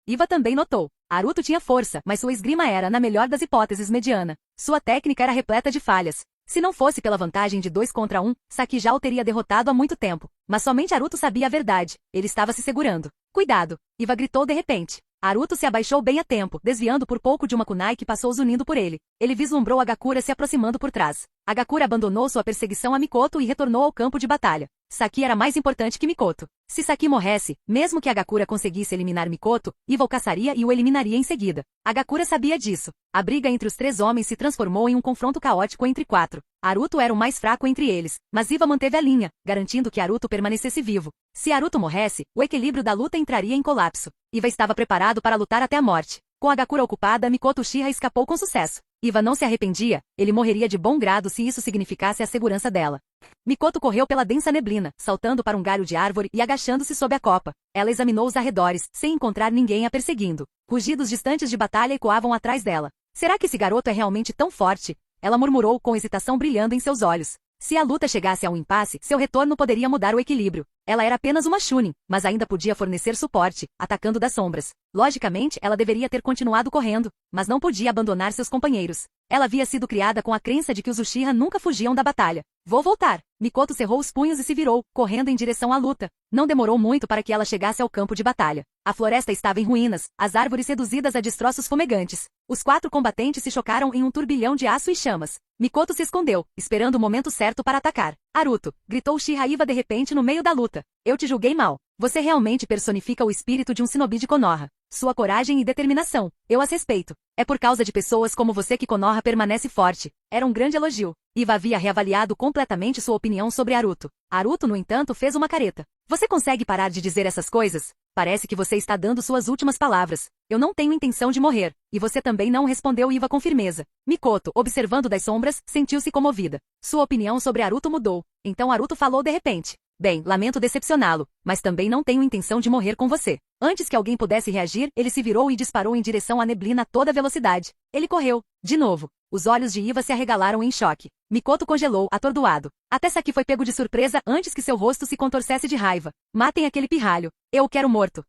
Iva também notou. Naruto tinha força, mas sua esgrima era, na melhor das hipóteses, mediana. Sua técnica era repleta de falhas. Se não fosse pela vantagem de 2 contra 1, Saki já o teria derrotado há muito tempo. Mas somente Naruto sabia a verdade. Ele estava se segurando. Cuidado! Iva gritou de repente. Naruto se abaixou bem a tempo, desviando por pouco de uma kunai que passou zunindo por ele. Ele vislumbrou Agakura se aproximando por trás. Agakura abandonou sua perseguição a Mikoto e retornou ao campo de batalha. Saki era mais importante que Mikoto. Se Saki morresse, mesmo que Agakura conseguisse eliminar Mikoto, Iva o caçaria e o eliminaria em seguida. Agakura sabia disso. A briga entre os três homens se transformou em um confronto caótico entre 4. Naruto era o mais fraco entre eles, mas Iva manteve a linha, garantindo que Naruto permanecesse vivo. Se Naruto morresse, o equilíbrio da luta entraria em colapso. Iva estava preparado para lutar até a morte. Com Agakura ocupada, Mikoto Uchiha escapou com sucesso. Iva não se arrependia, ele morreria de bom grado se isso significasse a segurança dela. Mikoto correu pela densa neblina, saltando para um galho de árvore e agachando-se sob a copa. Ela examinou os arredores, sem encontrar ninguém a perseguindo. Rugidos distantes de batalha ecoavam atrás dela. Será que esse garoto é realmente tão forte? Ela murmurou com hesitação brilhando em seus olhos. Se a luta chegasse a um impasse, seu retorno poderia mudar o equilíbrio. Ela era apenas uma Chunin, mas ainda podia fornecer suporte, atacando das sombras. Logicamente, ela deveria ter continuado correndo, mas não podia abandonar seus companheiros. Ela havia sido criada com a crença de que os Uchiha nunca fugiam da batalha. Vou voltar. Mikoto cerrou os punhos e se virou, correndo em direção à luta. Não demorou muito para que ela chegasse ao campo de batalha. A floresta estava em ruínas, as árvores reduzidas a destroços fumegantes. Os 4 combatentes se chocaram em um turbilhão de aço e chamas. Mikoto se escondeu, esperando o momento certo para atacar. Naruto, gritou Uchiha de repente no meio da luta. Eu te julguei mal. Você realmente personifica o espírito de um shinobi de Konoha. Sua coragem e determinação. Eu as respeito. É por causa de pessoas como você que Konoha permanece forte. Era um grande elogio. Iva havia reavaliado completamente sua opinião sobre Naruto. Naruto, no entanto, fez uma careta. Você consegue parar de dizer essas coisas? Parece que você está dando suas últimas palavras. Eu não tenho intenção de morrer. E você também não, respondeu Iva com firmeza. Mikoto, observando das sombras, sentiu-se comovida. Sua opinião sobre Naruto mudou. Então Naruto falou de repente. Bem, lamento decepcioná-lo, mas também não tenho intenção de morrer com você. Antes que alguém pudesse reagir, ele se virou e disparou em direção à neblina a toda velocidade. Ele correu. De novo. Os olhos de Iva se arregalaram em choque. Mikoto congelou, atordoado. Até Saki foi pego de surpresa antes que seu rosto se contorcesse de raiva. Matem aquele pirralho. Eu o quero morto.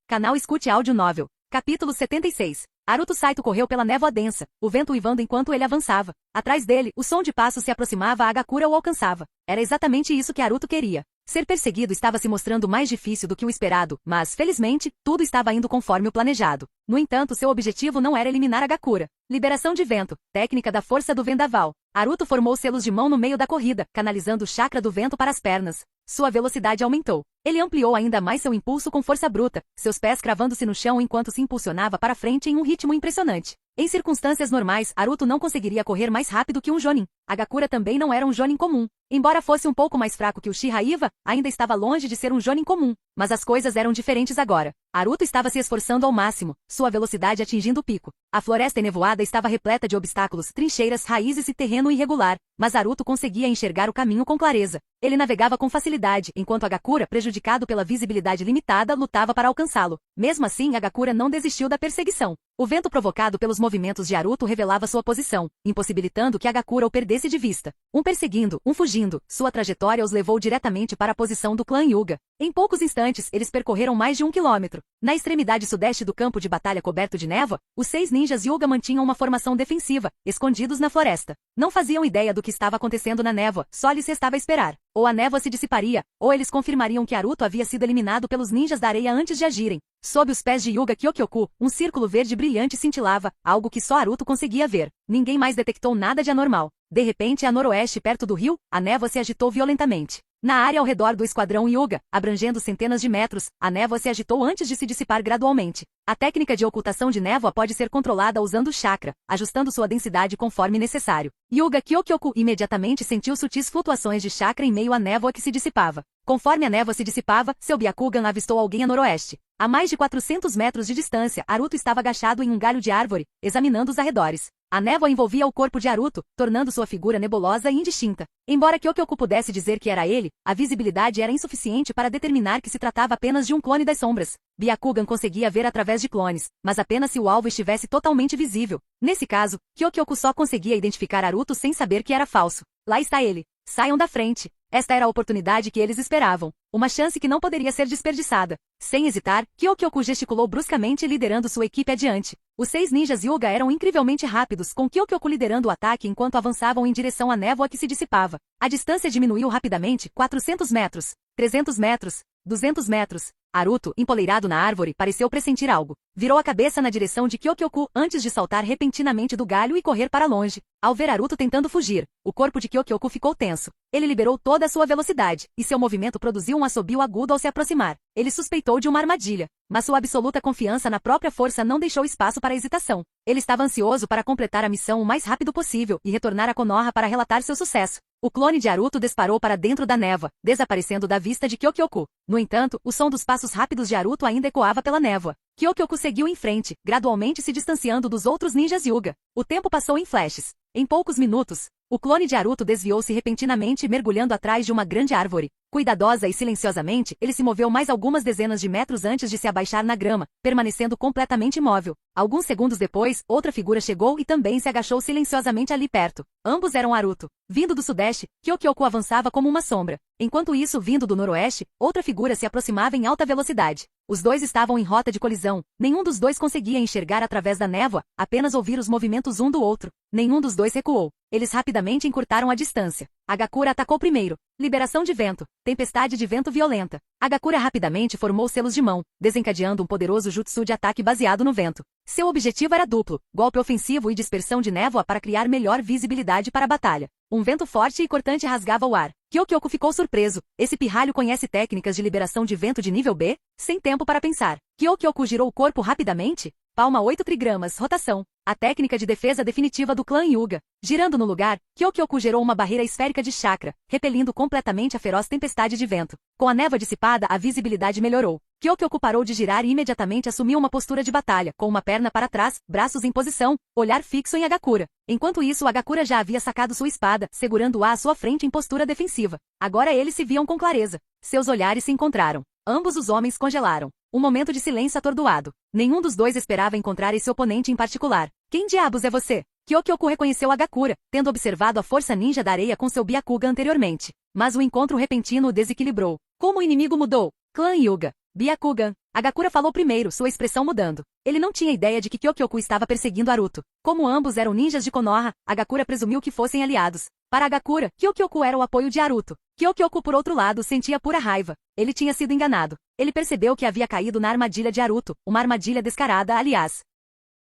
Canal Escute Áudio Novel. Capítulo 76. Naruto Saito correu pela névoa densa, o vento uivando enquanto ele avançava. Atrás dele, o som de passos se aproximava, a Agakura o alcançava. Era exatamente isso que Naruto queria. Ser perseguido estava se mostrando mais difícil do que o esperado, mas, felizmente, tudo estava indo conforme o planejado. No entanto, seu objetivo não era eliminar Agakura. Liberação de vento, técnica da força do vendaval. Naruto formou selos de mão no meio da corrida, canalizando o chakra do vento para as pernas. Sua velocidade aumentou. Ele ampliou ainda mais seu impulso com força bruta, seus pés cravando-se no chão enquanto se impulsionava para frente em um ritmo impressionante. Em circunstâncias normais, Naruto não conseguiria correr mais rápido que um Jonin. Agakura também não era um Jonin comum. Embora fosse um pouco mais fraco que o Uchiha, ainda estava longe de ser um Jonin comum. Mas as coisas eram diferentes agora. Naruto estava se esforçando ao máximo, sua velocidade atingindo o pico. A floresta enevoada estava repleta de obstáculos, trincheiras, raízes e terreno irregular, mas Naruto conseguia enxergar o caminho com clareza. Ele navegava com facilidade, enquanto Agakura, prejudicado pela visibilidade limitada, lutava para alcançá-lo. Mesmo assim, Agakura não desistiu da perseguição. O vento provocado pelos movimentos de Naruto revelava sua posição, impossibilitando que Agakura o perdesse de vista. Um perseguindo, um fugindo, sua trajetória os levou diretamente para a posição do clã Hyuga. Em poucos instantes, eles percorreram mais de 1 quilômetro. Na extremidade sudeste do campo de batalha coberto de névoa, os 6 ninjas Hyuga mantinham uma formação defensiva, escondidos na floresta. Não faziam ideia do que estava acontecendo na névoa, só lhes restava esperar. Ou a névoa se dissiparia, ou eles confirmariam que Naruto havia sido eliminado pelos ninjas da areia antes de agirem. Sob os pés de Hyuga Kyokyoku, um círculo verde brilhante cintilava, algo que só Naruto conseguia ver. Ninguém mais detectou nada de anormal. De repente, a noroeste perto do rio, a névoa se agitou violentamente. Na área ao redor do esquadrão Hyuga, abrangendo centenas de metros, a névoa se agitou antes de se dissipar gradualmente. A técnica de ocultação de névoa pode ser controlada usando o chakra, ajustando sua densidade conforme necessário. Hyuga Kyokyoku imediatamente sentiu sutis flutuações de chakra em meio à névoa que se dissipava. Conforme a névoa se dissipava, seu Byakugan avistou alguém a noroeste. A mais de 400 metros de distância, Aruto estava agachado em um galho de árvore, examinando os arredores. A névoa envolvia o corpo de Aruto, tornando sua figura nebulosa e indistinta. Embora Kyokyoku pudesse dizer que era ele, a visibilidade era insuficiente para determinar que se tratava apenas de um clone das sombras. Byakugan conseguia ver através de clones, mas apenas se o alvo estivesse totalmente visível. Nesse caso, Kyokyoku só conseguia identificar Aruto sem saber que era falso. Lá está ele. Saiam da frente. Esta era a oportunidade que eles esperavam. Uma chance que não poderia ser desperdiçada. Sem hesitar, Kyokyoku gesticulou bruscamente liderando sua equipe adiante. Os 6 ninjas Hyuga eram incrivelmente rápidos, com Kyokyoku liderando o ataque enquanto avançavam em direção à névoa que se dissipava. A distância diminuiu rapidamente, 400 metros, 300 metros, 200 metros. Aruto, empoleirado na árvore, pareceu pressentir algo. Virou a cabeça na direção de Kyokyoku antes de saltar repentinamente do galho e correr para longe. Ao ver Aruto tentando fugir, o corpo de Kyokyoku ficou tenso. Ele liberou toda a sua velocidade, e seu movimento produziu um assobio agudo ao se aproximar. Ele suspeitou de uma armadilha, mas sua absoluta confiança na própria força não deixou espaço para hesitação. Ele estava ansioso para completar a missão o mais rápido possível e retornar a Konoha para relatar seu sucesso. O clone de Aruto disparou para dentro da névoa, desaparecendo da vista de Kyokyoku. No entanto, o som dos passos rápidos de Aruto ainda ecoava pela névoa. Kyokyoku seguiu em frente, gradualmente se distanciando dos outros ninjas Hyuga. O tempo passou em flashes. Em poucos minutos, o clone de Aruto desviou-se repentinamente, mergulhando atrás de uma grande árvore. Cuidadosa e silenciosamente, ele se moveu mais algumas dezenas de metros antes de se abaixar na grama, permanecendo completamente imóvel. Alguns segundos depois, outra figura chegou e também se agachou silenciosamente ali perto. Ambos eram Aruto. Vindo do sudeste, Kyokyoku avançava como uma sombra. Enquanto isso, vindo do noroeste, outra figura se aproximava em alta velocidade. Os dois estavam em rota de colisão. Nenhum dos dois conseguia enxergar através da névoa, apenas ouvir os movimentos um do outro. Nenhum dos dois recuou. Eles rapidamente encurtaram a distância. Hagakura atacou primeiro. Liberação de vento. Tempestade de vento violenta. Hagakura rapidamente formou selos de mão, desencadeando um poderoso jutsu de ataque baseado no vento. Seu objetivo era duplo, golpe ofensivo e dispersão de névoa para criar melhor visibilidade para a batalha. Um vento forte e cortante rasgava o ar. Kyokyoku ficou surpreso. Esse pirralho conhece técnicas de liberação de vento de nível B? Sem tempo para pensar. Kyokyoku girou o corpo rapidamente. Palma 8 trigramas, rotação. A técnica de defesa definitiva do clã Hyuga. Girando no lugar, Kyokyoku gerou uma barreira esférica de chakra, repelindo completamente a feroz tempestade de vento. Com a névoa dissipada, a visibilidade melhorou. Kyokyoku parou de girar e imediatamente assumiu uma postura de batalha, com uma perna para trás, braços em posição, olhar fixo em Hagakura. Enquanto isso, Hagakura já havia sacado sua espada, segurando-a à sua frente em postura defensiva. Agora eles se viam com clareza. Seus olhares se encontraram. Ambos os homens congelaram. Um momento de silêncio atordoado. Nenhum dos dois esperava encontrar esse oponente em particular. Quem diabos é você? Kyokyoku reconheceu Hagakura, tendo observado a força ninja da areia com seu Byakugan anteriormente. Mas o encontro repentino o desequilibrou. Como o inimigo mudou? Clã Hyuga. Byakugan. Hagakura falou primeiro, sua expressão mudando. Ele não tinha ideia de que Kyokyoku estava perseguindo Aruto. Como ambos eram ninjas de Konoha, Hagakura presumiu que fossem aliados. Para Hagakura, Kyokyoku era o apoio de Aruto. Kyokyoku, por outro lado, sentia pura raiva. Ele tinha sido enganado. Ele percebeu que havia caído na armadilha de Aruto, uma armadilha descarada, aliás.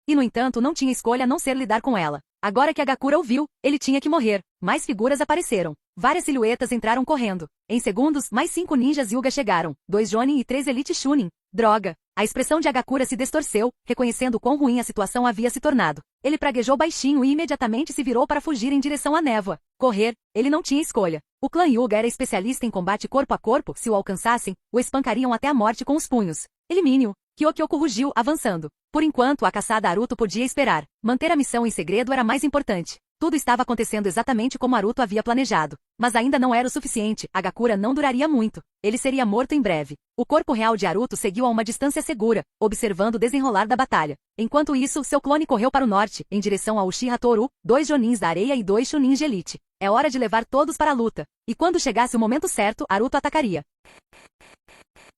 E no entanto não tinha escolha a não ser lidar com ela. Agora que Hagakura ouviu, ele tinha que morrer. Mais figuras apareceram. Várias silhuetas entraram correndo. Em segundos, mais 5 ninjas Hyuga chegaram. 2 Jonin e 3 Elite Chunin. Droga! A expressão de Hagakura se distorceu, reconhecendo quão ruim a situação havia se tornado. Ele praguejou baixinho e imediatamente se virou para fugir em direção à névoa. Correr, ele não tinha escolha. O clã Hyuga era especialista em combate corpo a corpo, se o alcançassem, o espancariam até a morte com os punhos. Elimine-o. Kyokyoku rugiu, avançando. Por enquanto, a caçada Aruto podia esperar. Manter a missão em segredo era mais importante. Tudo estava acontecendo exatamente como Aruto havia planejado. Mas ainda não era o suficiente, Hagakura não duraria muito. Ele seria morto em breve. O corpo real de Aruto seguiu a uma distância segura, observando o desenrolar da batalha. Enquanto isso, seu clone correu para o norte, em direção a Uchiha Toru, 2 Jonins da areia e 2 Chunins de elite. É hora de levar todos para a luta. E quando chegasse o momento certo, Aruto atacaria.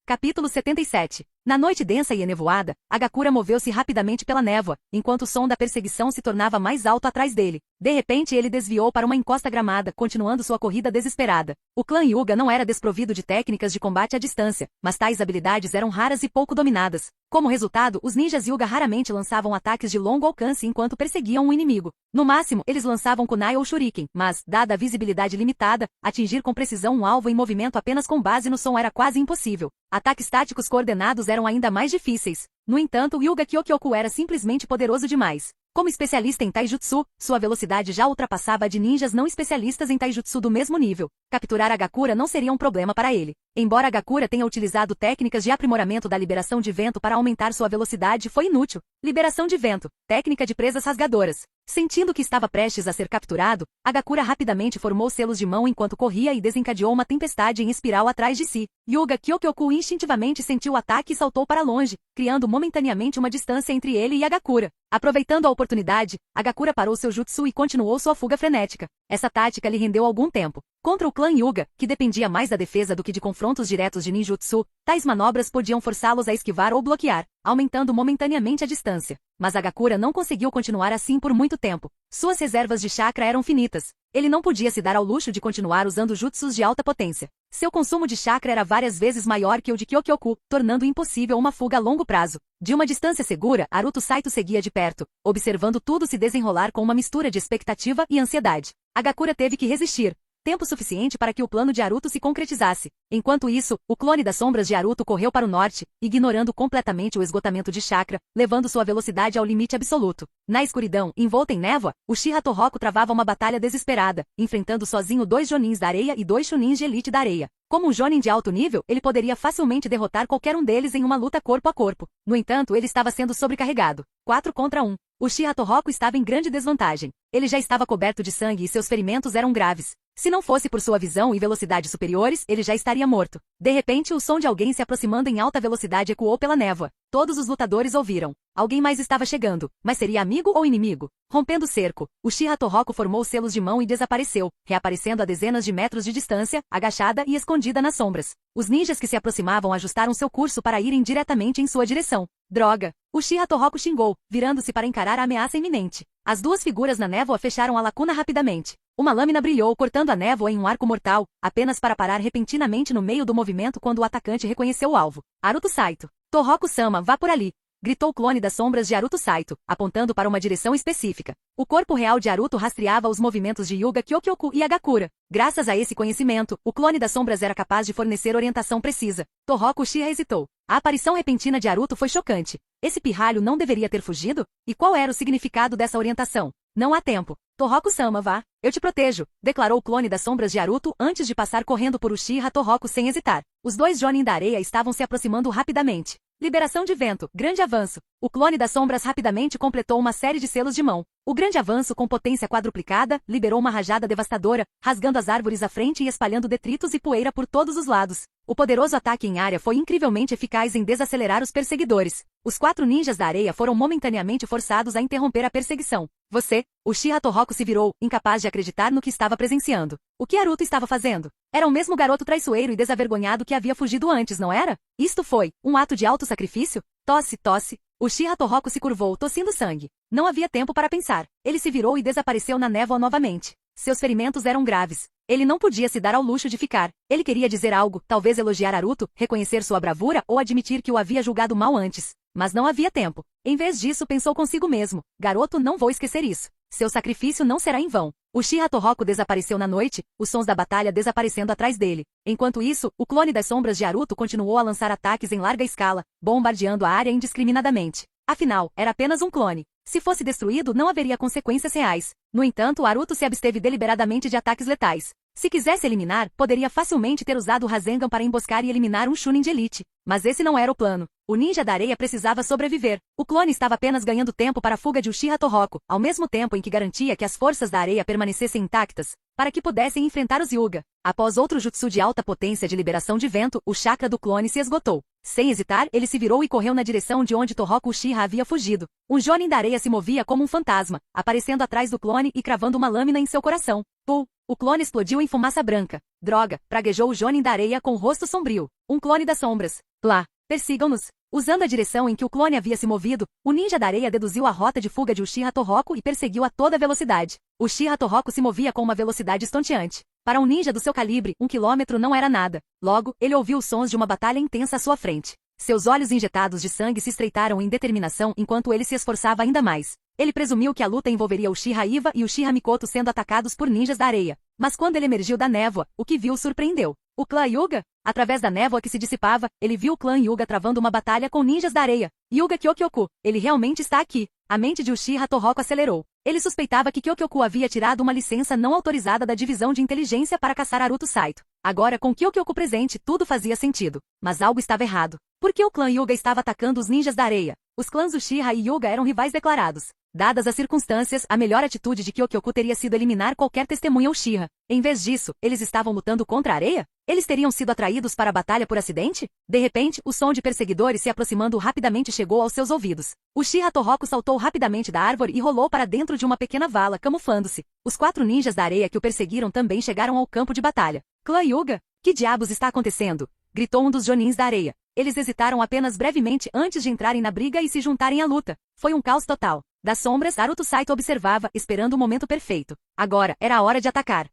Capítulo 77. Na noite densa e enevoada, Hagakura moveu-se rapidamente pela névoa, enquanto o som da perseguição se tornava mais alto atrás dele. De repente ele desviou para uma encosta gramada, continuando sua corrida desesperada. O clã Hyuga não era desprovido de técnicas de combate à distância, mas tais habilidades eram raras e pouco dominadas. Como resultado, os ninjas Hyuga raramente lançavam ataques de longo alcance enquanto perseguiam um inimigo. No máximo, eles lançavam kunai ou shuriken, mas, dada a visibilidade limitada, atingir com precisão um alvo em movimento apenas com base no som era quase impossível. Ataques táticos coordenados eram ainda mais difíceis. No entanto, o Hyuga Kyokyoku era simplesmente poderoso demais. Como especialista em taijutsu, sua velocidade já ultrapassava a de ninjas não especialistas em taijutsu do mesmo nível. Capturar Hagakura não seria um problema para ele. Embora Hagakura tenha utilizado técnicas de aprimoramento da liberação de vento para aumentar sua velocidade, foi inútil. Liberação de vento, técnica de presas rasgadoras. Sentindo que estava prestes a ser capturado, Hagakura rapidamente formou selos de mão enquanto corria e desencadeou uma tempestade em espiral atrás de si. Hyuga Kyokyoku instintivamente sentiu o ataque e saltou para longe, criando momentaneamente uma distância entre ele e Hagakura. Aproveitando a oportunidade, Hagakura parou seu jutsu e continuou sua fuga frenética. Essa tática lhe rendeu algum tempo. Contra o clã Hyuga, que dependia mais da defesa do que de confrontos diretos de ninjutsu, tais manobras podiam forçá-los a esquivar ou bloquear, aumentando momentaneamente a distância. Mas Hagakura não conseguiu continuar assim por muito tempo. Suas reservas de chakra eram finitas. Ele não podia se dar ao luxo de continuar usando jutsus de alta potência. Seu consumo de chakra era várias vezes maior que o de Kyokyoku, tornando impossível uma fuga a longo prazo. De uma distância segura, Haruto Saito seguia de perto, observando tudo se desenrolar com uma mistura de expectativa e ansiedade. Hagakura teve que resistir. Tempo suficiente para que o plano de Haruto se concretizasse. Enquanto isso, o clone das sombras de Haruto correu para o norte, ignorando completamente o esgotamento de chakra, levando sua velocidade ao limite absoluto. Na escuridão, envolta em névoa, Uchiha Tohoku travava uma batalha desesperada, enfrentando sozinho 2 Jonins da areia e 2 Chunins de elite da areia. Como um Jonin de alto nível, ele poderia facilmente derrotar qualquer um deles em uma luta corpo a corpo. No entanto, ele estava sendo sobrecarregado. 4 contra 1. Uchiha Tohoku estava em grande desvantagem. Ele já estava coberto de sangue e seus ferimentos eram graves. Se não fosse por sua visão e velocidade superiores, ele já estaria morto. De repente, o som de alguém se aproximando em alta velocidade ecoou pela névoa. Todos os lutadores ouviram. Alguém mais estava chegando, mas seria amigo ou inimigo? Rompendo o cerco, Uchiha Tohoku formou selos de mão e desapareceu, reaparecendo a dezenas de metros de distância, agachada e escondida nas sombras. Os ninjas que se aproximavam ajustaram seu curso para irem diretamente em sua direção. Droga! Uchiha Tohoku xingou, virando-se para encarar a ameaça iminente. As duas figuras na névoa fecharam a lacuna rapidamente. Uma lâmina brilhou cortando a névoa em um arco mortal, apenas para parar repentinamente no meio do movimento quando o atacante reconheceu o alvo. Haruto Saito. Tohoku-sama, vá por ali! Gritou o clone das sombras de Haruto Saito, apontando para uma direção específica. O corpo real de Haruto rastreava os movimentos de Hyuga Kyokyoku e Hagakura. Graças a esse conhecimento, o clone das sombras era capaz de fornecer orientação precisa. Tohoku Uchiha hesitou. A aparição repentina de Haruto foi chocante. Esse pirralho não deveria ter fugido? E qual era o significado dessa orientação? Não há tempo. Tohoku-sama, vá. Eu te protejo, declarou o clone das sombras de Haruto antes de passar correndo por Uchiha Tohoku sem hesitar. Os 2 Jonin da areia estavam se aproximando rapidamente. Liberação de vento, grande avanço. O clone das sombras rapidamente completou uma série de selos de mão. O grande avanço com potência quadruplicada liberou uma rajada devastadora, rasgando as árvores à frente e espalhando detritos e poeira por todos os lados. O poderoso ataque em área foi incrivelmente eficaz em desacelerar os perseguidores. Os 4 ninjas da areia foram momentaneamente forçados a interromper a perseguição. Você, Uchiha Tohoku se virou, incapaz de acreditar no que estava presenciando. O que Haruto estava fazendo? Era o mesmo garoto traiçoeiro e desavergonhado que havia fugido antes, não era? Isto foi um ato de auto-sacrifício? Tosse, tosse. Uchiha Tohoku se curvou, tossindo sangue. Não havia tempo para pensar. Ele se virou e desapareceu na névoa novamente. Seus ferimentos eram graves. Ele não podia se dar ao luxo de ficar. Ele queria dizer algo, talvez elogiar Haruto, reconhecer sua bravura ou admitir que o havia julgado mal antes. Mas não havia tempo. Em vez disso, pensou consigo mesmo. Garoto, não vou esquecer isso. Seu sacrifício não será em vão. Uchiha Tohoku desapareceu na noite, os sons da batalha desaparecendo atrás dele. Enquanto isso, o clone das sombras de Haruto continuou a lançar ataques em larga escala, bombardeando a área indiscriminadamente. Afinal, era apenas um clone. Se fosse destruído, não haveria consequências reais. No entanto, Haruto se absteve deliberadamente de ataques letais. Se quisesse eliminar, poderia facilmente ter usado o Rasengan para emboscar e eliminar um Chunin de elite. Mas esse não era o plano. O ninja da areia precisava sobreviver. O clone estava apenas ganhando tempo para a fuga de Uchiha Tohoku, ao mesmo tempo em que garantia que as forças da areia permanecessem intactas, para que pudessem enfrentar os Hyuga. Após outro jutsu de alta potência de liberação de vento, o chakra do clone se esgotou. Sem hesitar, ele se virou e correu na direção de onde Tohoku Uchiha havia fugido. Um Jonin da areia se movia como um fantasma, aparecendo atrás do clone e cravando uma lâmina em seu coração. Pul! O clone explodiu em fumaça branca. Droga! Praguejou o Jonin da areia com o rosto sombrio. Um clone das sombras. Lá! Persigam-nos! Usando a direção em que o clone havia se movido, o ninja da areia deduziu a rota de fuga de Uchiha Tohoku e perseguiu a toda velocidade. Uchiha Tohoku se movia com uma velocidade estonteante. Para um ninja do seu calibre, 1 quilômetro não era nada. Logo, ele ouviu os sons de uma batalha intensa à sua frente. Seus olhos injetados de sangue se estreitaram em determinação enquanto ele se esforçava ainda mais. Ele presumiu que a luta envolveria Uchiha Iwa e Uchiha Mikoto sendo atacados por ninjas da areia. Mas quando ele emergiu da névoa, o que viu o surpreendeu. O clã Hyuga? Através da névoa que se dissipava, ele viu o clã Hyuga travando uma batalha com ninjas da areia. Hyuga Kyokyoku, ele realmente está aqui. A mente de Uchiha Tohoku acelerou. Ele suspeitava que Kyokyoku havia tirado uma licença não autorizada da divisão de inteligência para caçar Naruto Saito. Agora, com Kyokyoku presente, tudo fazia sentido. Mas algo estava errado. Por que o clã Hyuga estava atacando os ninjas da areia? Os clãs Uchiha e Hyuga eram rivais declarados. Dadas as circunstâncias, a melhor atitude de Kyokyoku teria sido eliminar qualquer testemunha Uchiha. Em vez disso, eles estavam lutando contra a areia? Eles teriam sido atraídos para a batalha por acidente? De repente, o som de perseguidores se aproximando rapidamente chegou aos seus ouvidos. Uchiha Tohoku saltou rapidamente da árvore e rolou para dentro de uma pequena vala, camuflando-se. Os 4 ninjas da areia que o perseguiram também chegaram ao campo de batalha. Clã Hyuga? Que diabos está acontecendo? Gritou um dos jonins da areia. Eles hesitaram apenas brevemente antes de entrarem na briga e se juntarem à luta. Foi um caos total. Das sombras, Naruto Saito observava, esperando o momento perfeito. Agora, era a hora de atacar.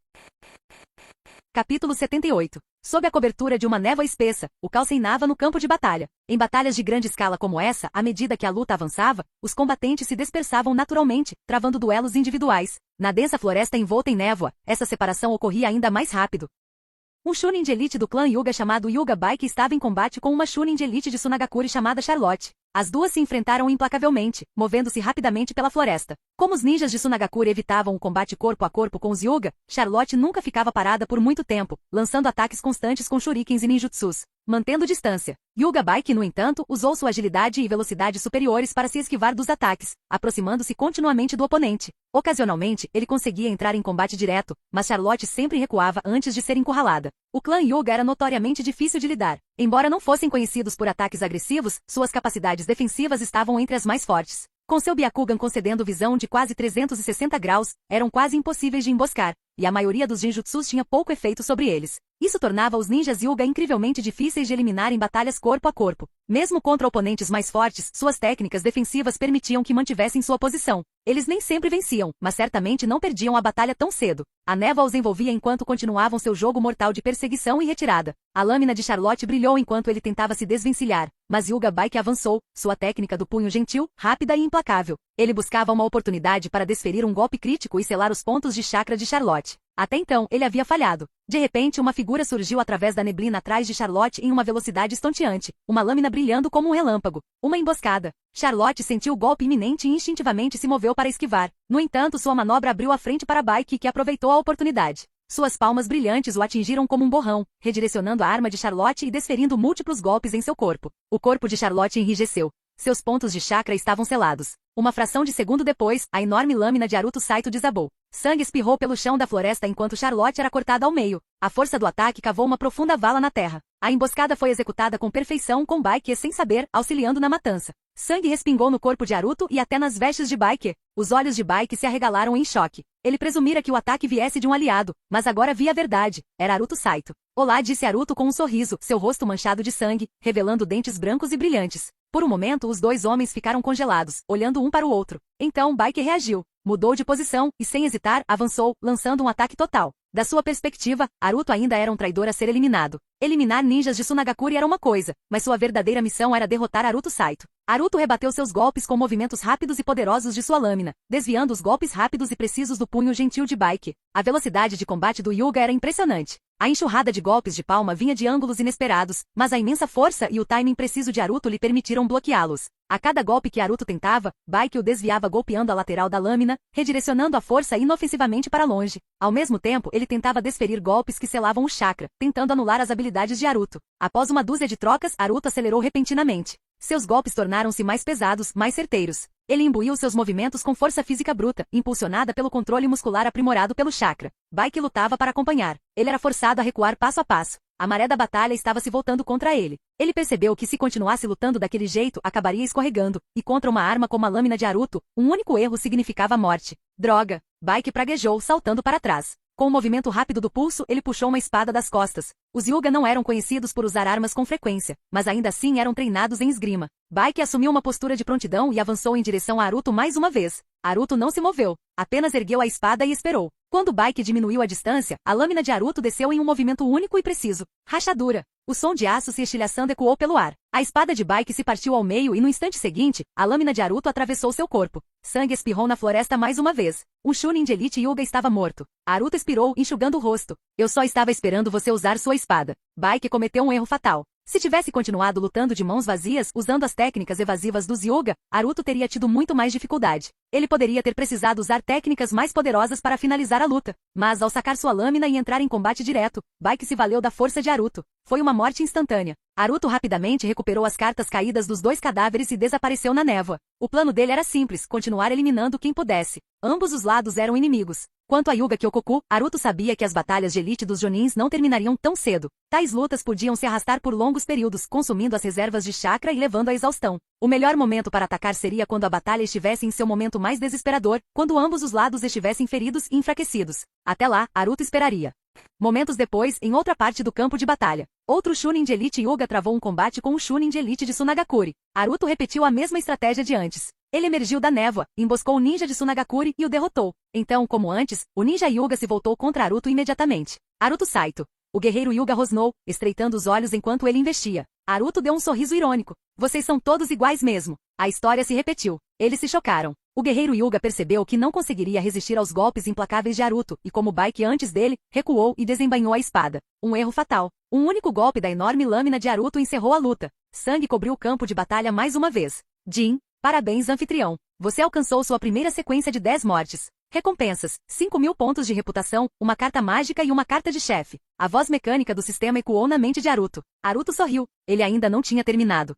Capítulo 78. Sob a cobertura de uma névoa espessa, o caos reinava no campo de batalha. Em batalhas de grande escala como essa, à medida que a luta avançava, os combatentes se dispersavam naturalmente, travando duelos individuais. Na densa floresta envolta em névoa, essa separação ocorria ainda mais rápido. Um Chunin de elite do clã Hyuga chamado Hyuga Baike estava em combate com uma Chunin de elite de Sunagakure chamada Charlotte. As duas se enfrentaram implacavelmente, movendo-se rapidamente pela floresta. Como os ninjas de Sunagakure evitavam o combate corpo a corpo com os Hyuga, Charlotte nunca ficava parada por muito tempo, lançando ataques constantes com shurikens e ninjutsus, mantendo distância. Hyuga Baike, no entanto, usou sua agilidade e velocidade superiores para se esquivar dos ataques, aproximando-se continuamente do oponente. Ocasionalmente, ele conseguia entrar em combate direto, mas Charlotte sempre recuava antes de ser encurralada. O clã Hyuga era notoriamente difícil de lidar. Embora não fossem conhecidos por ataques agressivos, suas capacidades defensivas estavam entre as mais fortes. Com seu Byakugan concedendo visão de quase 360 graus, eram quase impossíveis de emboscar, e a maioria dos ninjutsus tinha pouco efeito sobre eles. Isso tornava os ninjas Hyuga incrivelmente difíceis de eliminar em batalhas corpo a corpo. Mesmo contra oponentes mais fortes, suas técnicas defensivas permitiam que mantivessem sua posição. Eles nem sempre venciam, mas certamente não perdiam a batalha tão cedo. A névoa os envolvia enquanto continuavam seu jogo mortal de perseguição e retirada. A lâmina de Charlotte brilhou enquanto ele tentava se desvencilhar, mas Hyuga Baike avançou, sua técnica do punho gentil, rápida e implacável. Ele buscava uma oportunidade para desferir um golpe crítico e selar os pontos de chakra de Charlotte. Até então, ele havia falhado. De repente, uma figura surgiu através da neblina atrás de Charlotte em uma velocidade estonteante, uma lâmina brilhando como um relâmpago. Uma emboscada. Charlotte sentiu o golpe iminente e instintivamente se moveu para esquivar. No entanto, sua manobra abriu a frente para Baike, que aproveitou a oportunidade. Suas palmas brilhantes o atingiram como um borrão, redirecionando a arma de Charlotte e desferindo múltiplos golpes em seu corpo. O corpo de Charlotte enrijeceu. Seus pontos de chakra estavam selados. Uma fração de segundo depois, a enorme lâmina de Naruto Saito desabou. Sangue espirrou pelo chão da floresta enquanto Charlotte era cortada ao meio. A força do ataque cavou uma profunda vala na terra. A emboscada foi executada com perfeição com Baike sem saber, auxiliando na matança. Sangue respingou no corpo de Naruto e até nas vestes de Baike. Os olhos de Baike se arregalaram em choque. Ele presumira que o ataque viesse de um aliado, mas agora via a verdade. Era Naruto Saito. Olá, disse Naruto com um sorriso, seu rosto manchado de sangue, revelando dentes brancos e brilhantes. Por um momento, os dois homens ficaram congelados, olhando um para o outro. Então, Baike reagiu. Mudou de posição e, sem hesitar, avançou, lançando um ataque total. Da sua perspectiva, Naruto ainda era um traidor a ser eliminado. Eliminar ninjas de Sunagakure era uma coisa, mas sua verdadeira missão era derrotar Naruto Saito. Naruto rebateu seus golpes com movimentos rápidos e poderosos de sua lâmina, desviando os golpes rápidos e precisos do punho gentil de Baike. A velocidade de combate do Hyuga era impressionante. A enxurrada de golpes de palma vinha de ângulos inesperados, mas a imensa força e o timing preciso de Naruto lhe permitiram bloqueá-los. A cada golpe que Naruto tentava, Baike o desviava golpeando a lateral da lâmina, redirecionando a força inofensivamente para longe. Ao mesmo tempo, ele tentava desferir golpes que selavam o chakra, tentando anular as habilidades de Naruto. Após uma dúzia de trocas, Naruto acelerou repentinamente. Seus golpes tornaram-se mais pesados, mais certeiros. Ele imbuiu seus movimentos com força física bruta, impulsionada pelo controle muscular aprimorado pelo chakra. Baike lutava para acompanhar. Ele era forçado a recuar passo a passo. A maré da batalha estava se voltando contra ele. Ele percebeu que se continuasse lutando daquele jeito, acabaria escorregando, e contra uma arma como a lâmina de Naruto, um único erro significava a morte. Droga! Baike praguejou, saltando para trás. Com um movimento rápido do pulso, ele puxou uma espada das costas. Os Hyuga não eram conhecidos por usar armas com frequência, mas ainda assim eram treinados em esgrima. Baiki assumiu uma postura de prontidão e avançou em direção a Aruto mais uma vez. Aruto não se moveu, apenas ergueu a espada e esperou. Quando Baiki diminuiu a distância, a lâmina de Aruto desceu em um movimento único e preciso. Rachadura. O som de aço se estilhaçando ecoou pelo ar. A espada de Baiki se partiu ao meio e no instante seguinte, a lâmina de Aruto atravessou seu corpo. Sangue espirrou na floresta mais uma vez. Um Chunin de elite Hyuga estava morto. Aruto expirou, enxugando o rosto. Eu só estava esperando você usar sua espada. Baiki cometeu um erro fatal. Se tivesse continuado lutando de mãos vazias, usando as técnicas evasivas dos Hyuga, Aruto teria tido muito mais dificuldade. Ele poderia ter precisado usar técnicas mais poderosas para finalizar a luta. Mas ao sacar sua lâmina e entrar em combate direto, Baiki se valeu da força de Aruto. Foi uma morte instantânea. Aruto rapidamente recuperou as cartas caídas dos dois cadáveres e desapareceu na névoa. O plano dele era simples, continuar eliminando quem pudesse. Ambos os lados eram inimigos. Quanto a Hyuga Kyokoku, Aruto sabia que as batalhas de elite dos Jonins não terminariam tão cedo. Tais lutas podiam se arrastar por longos períodos, consumindo as reservas de chakra e levando à exaustão. O melhor momento para atacar seria quando a batalha estivesse em seu momento mais desesperador, quando ambos os lados estivessem feridos e enfraquecidos. Até lá, Aruto esperaria. Momentos depois, em outra parte do campo de batalha, outro Chunin de elite Hyuga travou um combate com um Chunin de elite de Sunagakure. Aruto repetiu a mesma estratégia de antes. Ele emergiu da névoa, emboscou o ninja de Sunagakure e o derrotou. Então, como antes, o ninja Hyuga se voltou contra Aruto imediatamente. Aruto Saito. O guerreiro Hyuga rosnou, estreitando os olhos enquanto ele investia. Aruto deu um sorriso irônico. Vocês são todos iguais mesmo. A história se repetiu. Eles se chocaram. O guerreiro Hyuga percebeu que não conseguiria resistir aos golpes implacáveis de Aruto, e como Baiki antes dele, recuou e desembainhou a espada. Um erro fatal. Um único golpe da enorme lâmina de Aruto encerrou a luta. Sangue cobriu o campo de batalha mais uma vez. Jin, parabéns anfitrião. Você alcançou sua primeira sequência de 10 mortes. Recompensas, 5.000 pontos de reputação, uma carta mágica e uma carta de chefe. A voz mecânica do sistema ecoou na mente de Aruto. Aruto sorriu. Ele ainda não tinha terminado.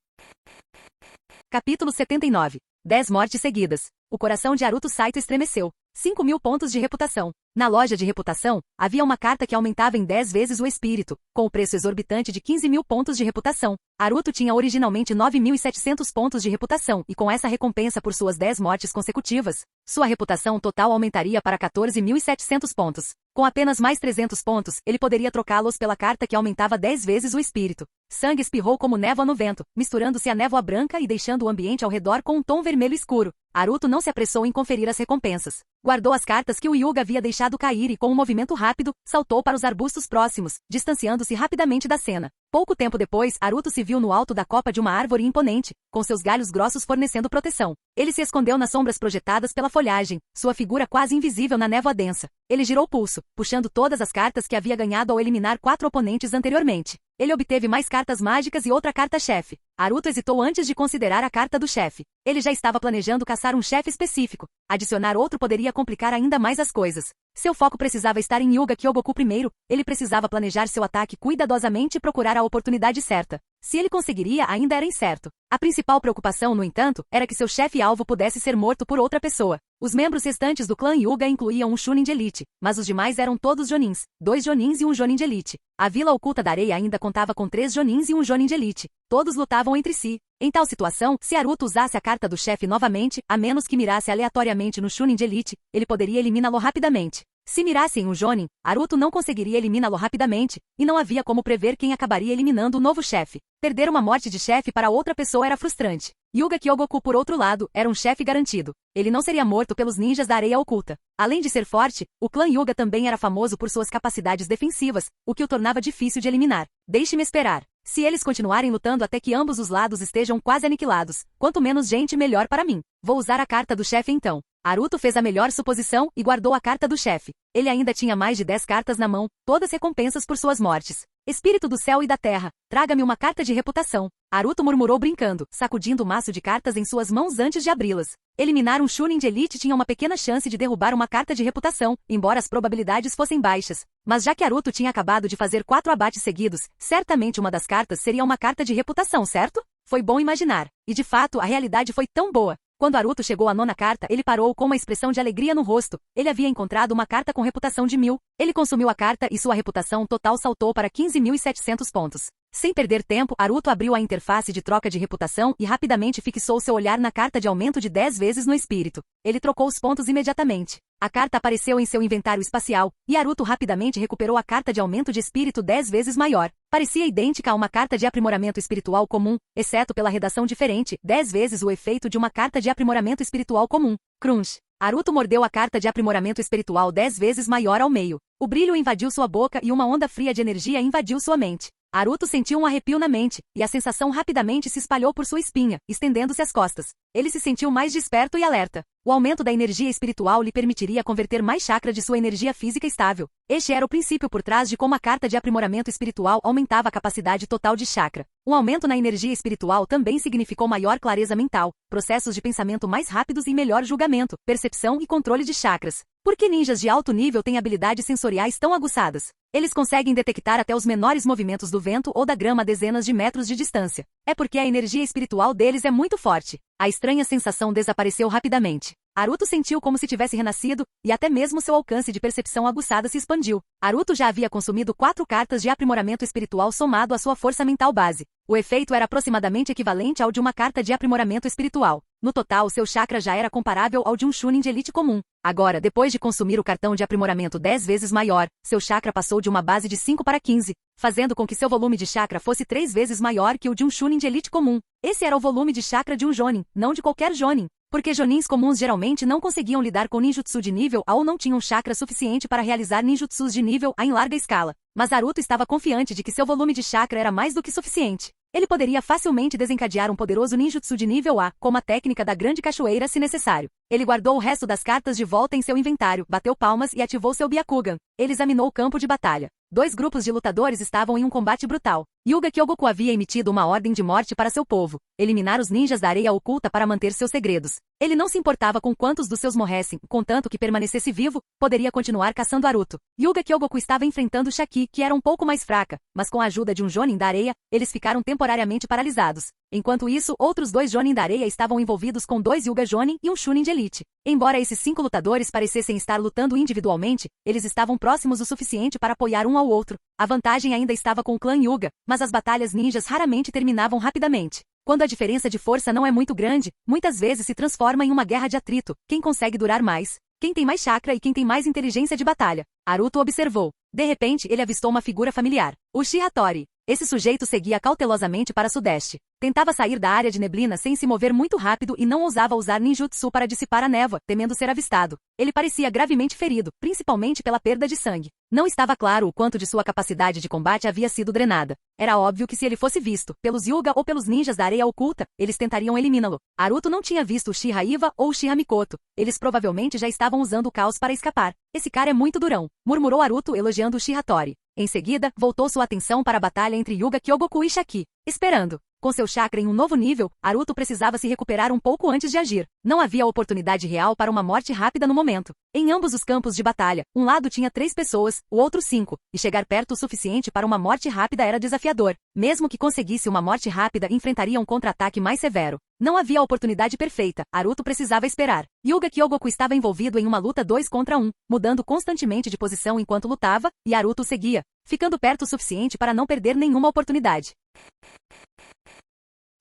Capítulo 79. 10 mortes seguidas. O coração de Aruto Saito estremeceu. 5.000 pontos de reputação. Na loja de reputação, havia uma carta que aumentava em 10 vezes o espírito, com o preço exorbitante de 15.000 pontos de reputação. Aruto tinha originalmente 9.700 pontos de reputação, e com essa recompensa por suas 10 mortes consecutivas, sua reputação total aumentaria para 14.700 pontos. Com apenas mais 300 pontos, ele poderia trocá-los pela carta que aumentava 10 vezes o espírito. Sangue espirrou como névoa no vento, misturando-se à névoa branca e deixando o ambiente ao redor com um tom vermelho escuro. Aruto não se apressou em conferir as recompensas. Guardou as cartas que o Hyuga havia deixado cair e com um movimento rápido, saltou para os arbustos próximos, distanciando-se rapidamente da cena. Pouco tempo depois, Aruto se viu no alto da copa de uma árvore imponente, com seus galhos grossos fornecendo proteção. Ele se escondeu nas sombras projetadas pela folhagem, sua figura quase invisível na névoa densa. Ele girou o pulso, puxando todas as cartas que havia ganhado ao eliminar 4 oponentes anteriormente. Ele obteve mais cartas mágicas e outra carta-chefe. Aruto hesitou antes de considerar a carta do chefe. Ele já estava planejando caçar um chefe específico. Adicionar outro poderia complicar ainda mais as coisas. Seu foco precisava estar em Hyuga Kyogoku primeiro. Ele precisava planejar seu ataque cuidadosamente e procurar a oportunidade certa. Se ele conseguiria, ainda era incerto. A principal preocupação, no entanto, era que seu chefe-alvo pudesse ser morto por outra pessoa. Os membros restantes do clã Hyuga incluíam um Chunin de elite, mas os demais eram todos Jonins, 2 Jonins e um Jonin de elite. A Vila Oculta da Areia ainda contava com 3 Jonins e um Jonin de elite. Todos lutavam entre si. Em tal situação, se Aruto usasse a carta do chefe novamente, a menos que mirasse aleatoriamente no Chunin de elite, ele poderia eliminá-lo rapidamente. Se mirasse em um Jonin, Aruto não conseguiria eliminá-lo rapidamente, e não havia como prever quem acabaria eliminando o novo chefe. Perder uma morte de chefe para outra pessoa era frustrante. Hyuga Kyogoku, por outro lado, era um chefe garantido. Ele não seria morto pelos ninjas da areia oculta. Além de ser forte, o clã Hyuga também era famoso por suas capacidades defensivas, o que o tornava difícil de eliminar. Deixe-me esperar. Se eles continuarem lutando até que ambos os lados estejam quase aniquilados, quanto menos gente melhor para mim. Vou usar a carta do chefe então. Aruto fez a melhor suposição e guardou a carta do chefe. Ele ainda tinha mais de 10 cartas na mão, todas recompensas por suas mortes. Espírito do céu e da terra, traga-me uma carta de reputação. Aruto murmurou brincando, sacudindo o maço de cartas em suas mãos antes de abri-las. Eliminar um Chunin de elite tinha uma pequena chance de derrubar uma carta de reputação, embora as probabilidades fossem baixas. Mas já que Aruto tinha acabado de fazer 4 abates seguidos, certamente uma das cartas seria uma carta de reputação, certo? Foi bom imaginar. E de fato, a realidade foi tão boa. Quando Aruto chegou à 9ª carta, ele parou com uma expressão de alegria no rosto. Ele havia encontrado uma carta com reputação de 1000. Ele consumiu a carta e sua reputação total saltou para 15.700 pontos. Sem perder tempo, Naruto abriu a interface de troca de reputação e rapidamente fixou seu olhar na carta de aumento de 10 vezes no espírito. Ele trocou os pontos imediatamente. A carta apareceu em seu inventário espacial, e Naruto rapidamente recuperou a carta de aumento de espírito 10 vezes maior. Parecia idêntica a uma carta de aprimoramento espiritual comum, exceto pela redação diferente, 10 vezes o efeito de uma carta de aprimoramento espiritual comum. Crunch. Naruto mordeu a carta de aprimoramento espiritual 10 vezes maior ao meio. O brilho invadiu sua boca e uma onda fria de energia invadiu sua mente. Naruto sentiu um arrepio na mente, e a sensação rapidamente se espalhou por sua espinha, estendendo-se às costas. Ele se sentiu mais desperto e alerta. O aumento da energia espiritual lhe permitiria converter mais chakra de sua energia física estável. Este era o princípio por trás de como a carta de aprimoramento espiritual aumentava a capacidade total de chakra. Um aumento na energia espiritual também significou maior clareza mental, processos de pensamento mais rápidos e melhor julgamento, percepção e controle de chakras. Por que ninjas de alto nível têm habilidades sensoriais tão aguçadas? Eles conseguem detectar até os menores movimentos do vento ou da grama a dezenas de metros de distância. É porque a energia espiritual deles é muito forte. A estranha sensação desapareceu rapidamente. Naruto sentiu como se tivesse renascido, e até mesmo seu alcance de percepção aguçada se expandiu. Naruto já havia consumido 4 cartas de aprimoramento espiritual somado à sua força mental base. O efeito era aproximadamente equivalente ao de uma carta de aprimoramento espiritual. No total, seu chakra já era comparável ao de um Chunin de elite comum. Agora, depois de consumir o cartão de aprimoramento 10 vezes maior, seu chakra passou de uma base de 5 para 15, fazendo com que seu volume de chakra fosse 3 vezes maior que o de um Chunin de elite comum. Esse era o volume de chakra de um Jonin, não de qualquer Jonin. Porque Jonins comuns geralmente não conseguiam lidar com ninjutsu de nível A ou não tinham chakra suficiente para realizar ninjutsus de nível A em larga escala. Mas Naruto estava confiante de que seu volume de chakra era mais do que suficiente. Ele poderia facilmente desencadear um poderoso ninjutsu de nível A, como a técnica da Grande Cachoeira se necessário. Ele guardou o resto das cartas de volta em seu inventário, bateu palmas e ativou seu Byakugan. Ele examinou o campo de batalha. 2 grupos de lutadores estavam em um combate brutal. Hyuga Kyogoku havia emitido uma ordem de morte para seu povo, eliminar os ninjas da areia oculta para manter seus segredos. Ele não se importava com quantos dos seus morressem, contanto que permanecesse vivo, poderia continuar caçando Naruto. Hyuga Kyogoku estava enfrentando Shaki, que era um pouco mais fraca, mas com a ajuda de um Jonin da areia, eles ficaram temporariamente paralisados. Enquanto isso, outros 2 Jonin da areia estavam envolvidos com 2 Hyuga Jonin e um Chunin de elite. Embora esses 5 lutadores parecessem estar lutando individualmente, eles estavam próximos o suficiente para apoiar um ao outro. A vantagem ainda estava com o clã Hyuga, mas as batalhas ninjas raramente terminavam rapidamente. Quando a diferença de força não é muito grande, muitas vezes se transforma em uma guerra de atrito. Quem consegue durar mais? Quem tem mais chakra e quem tem mais inteligência de batalha? Naruto observou. De repente, ele avistou uma figura familiar. Uchiha Hattori. Esse sujeito seguia cautelosamente para sudeste. Tentava sair da área de neblina sem se mover muito rápido e não ousava usar ninjutsu para dissipar a névoa, temendo ser avistado. Ele parecia gravemente ferido, principalmente pela perda de sangue. Não estava claro o quanto de sua capacidade de combate havia sido drenada. Era óbvio que se ele fosse visto, pelos Hyuga ou pelos ninjas da areia oculta, eles tentariam eliminá-lo. Naruto não tinha visto o Uchiha Iwa ou o Uchiha Mikoto. Eles provavelmente já estavam usando o caos para escapar. Esse cara é muito durão, murmurou Naruto elogiando Uchiha Hattori. Em seguida, voltou sua atenção para a batalha entre Hyuga Kyogoku e Shaki. Esperando. Com seu chakra em um novo nível, Naruto precisava se recuperar um pouco antes de agir. Não havia oportunidade real para uma morte rápida no momento. Em ambos os campos de batalha, um lado tinha 3 pessoas, o outro 5, e chegar perto o suficiente para uma morte rápida era desafiador. Mesmo que conseguisse uma morte rápida, enfrentaria um contra-ataque mais severo. Não havia a oportunidade perfeita, Naruto precisava esperar. Hyuga Kyogoku estava envolvido em uma luta 2 contra 1, mudando constantemente de posição enquanto lutava, e Naruto seguia, ficando perto o suficiente para não perder nenhuma oportunidade.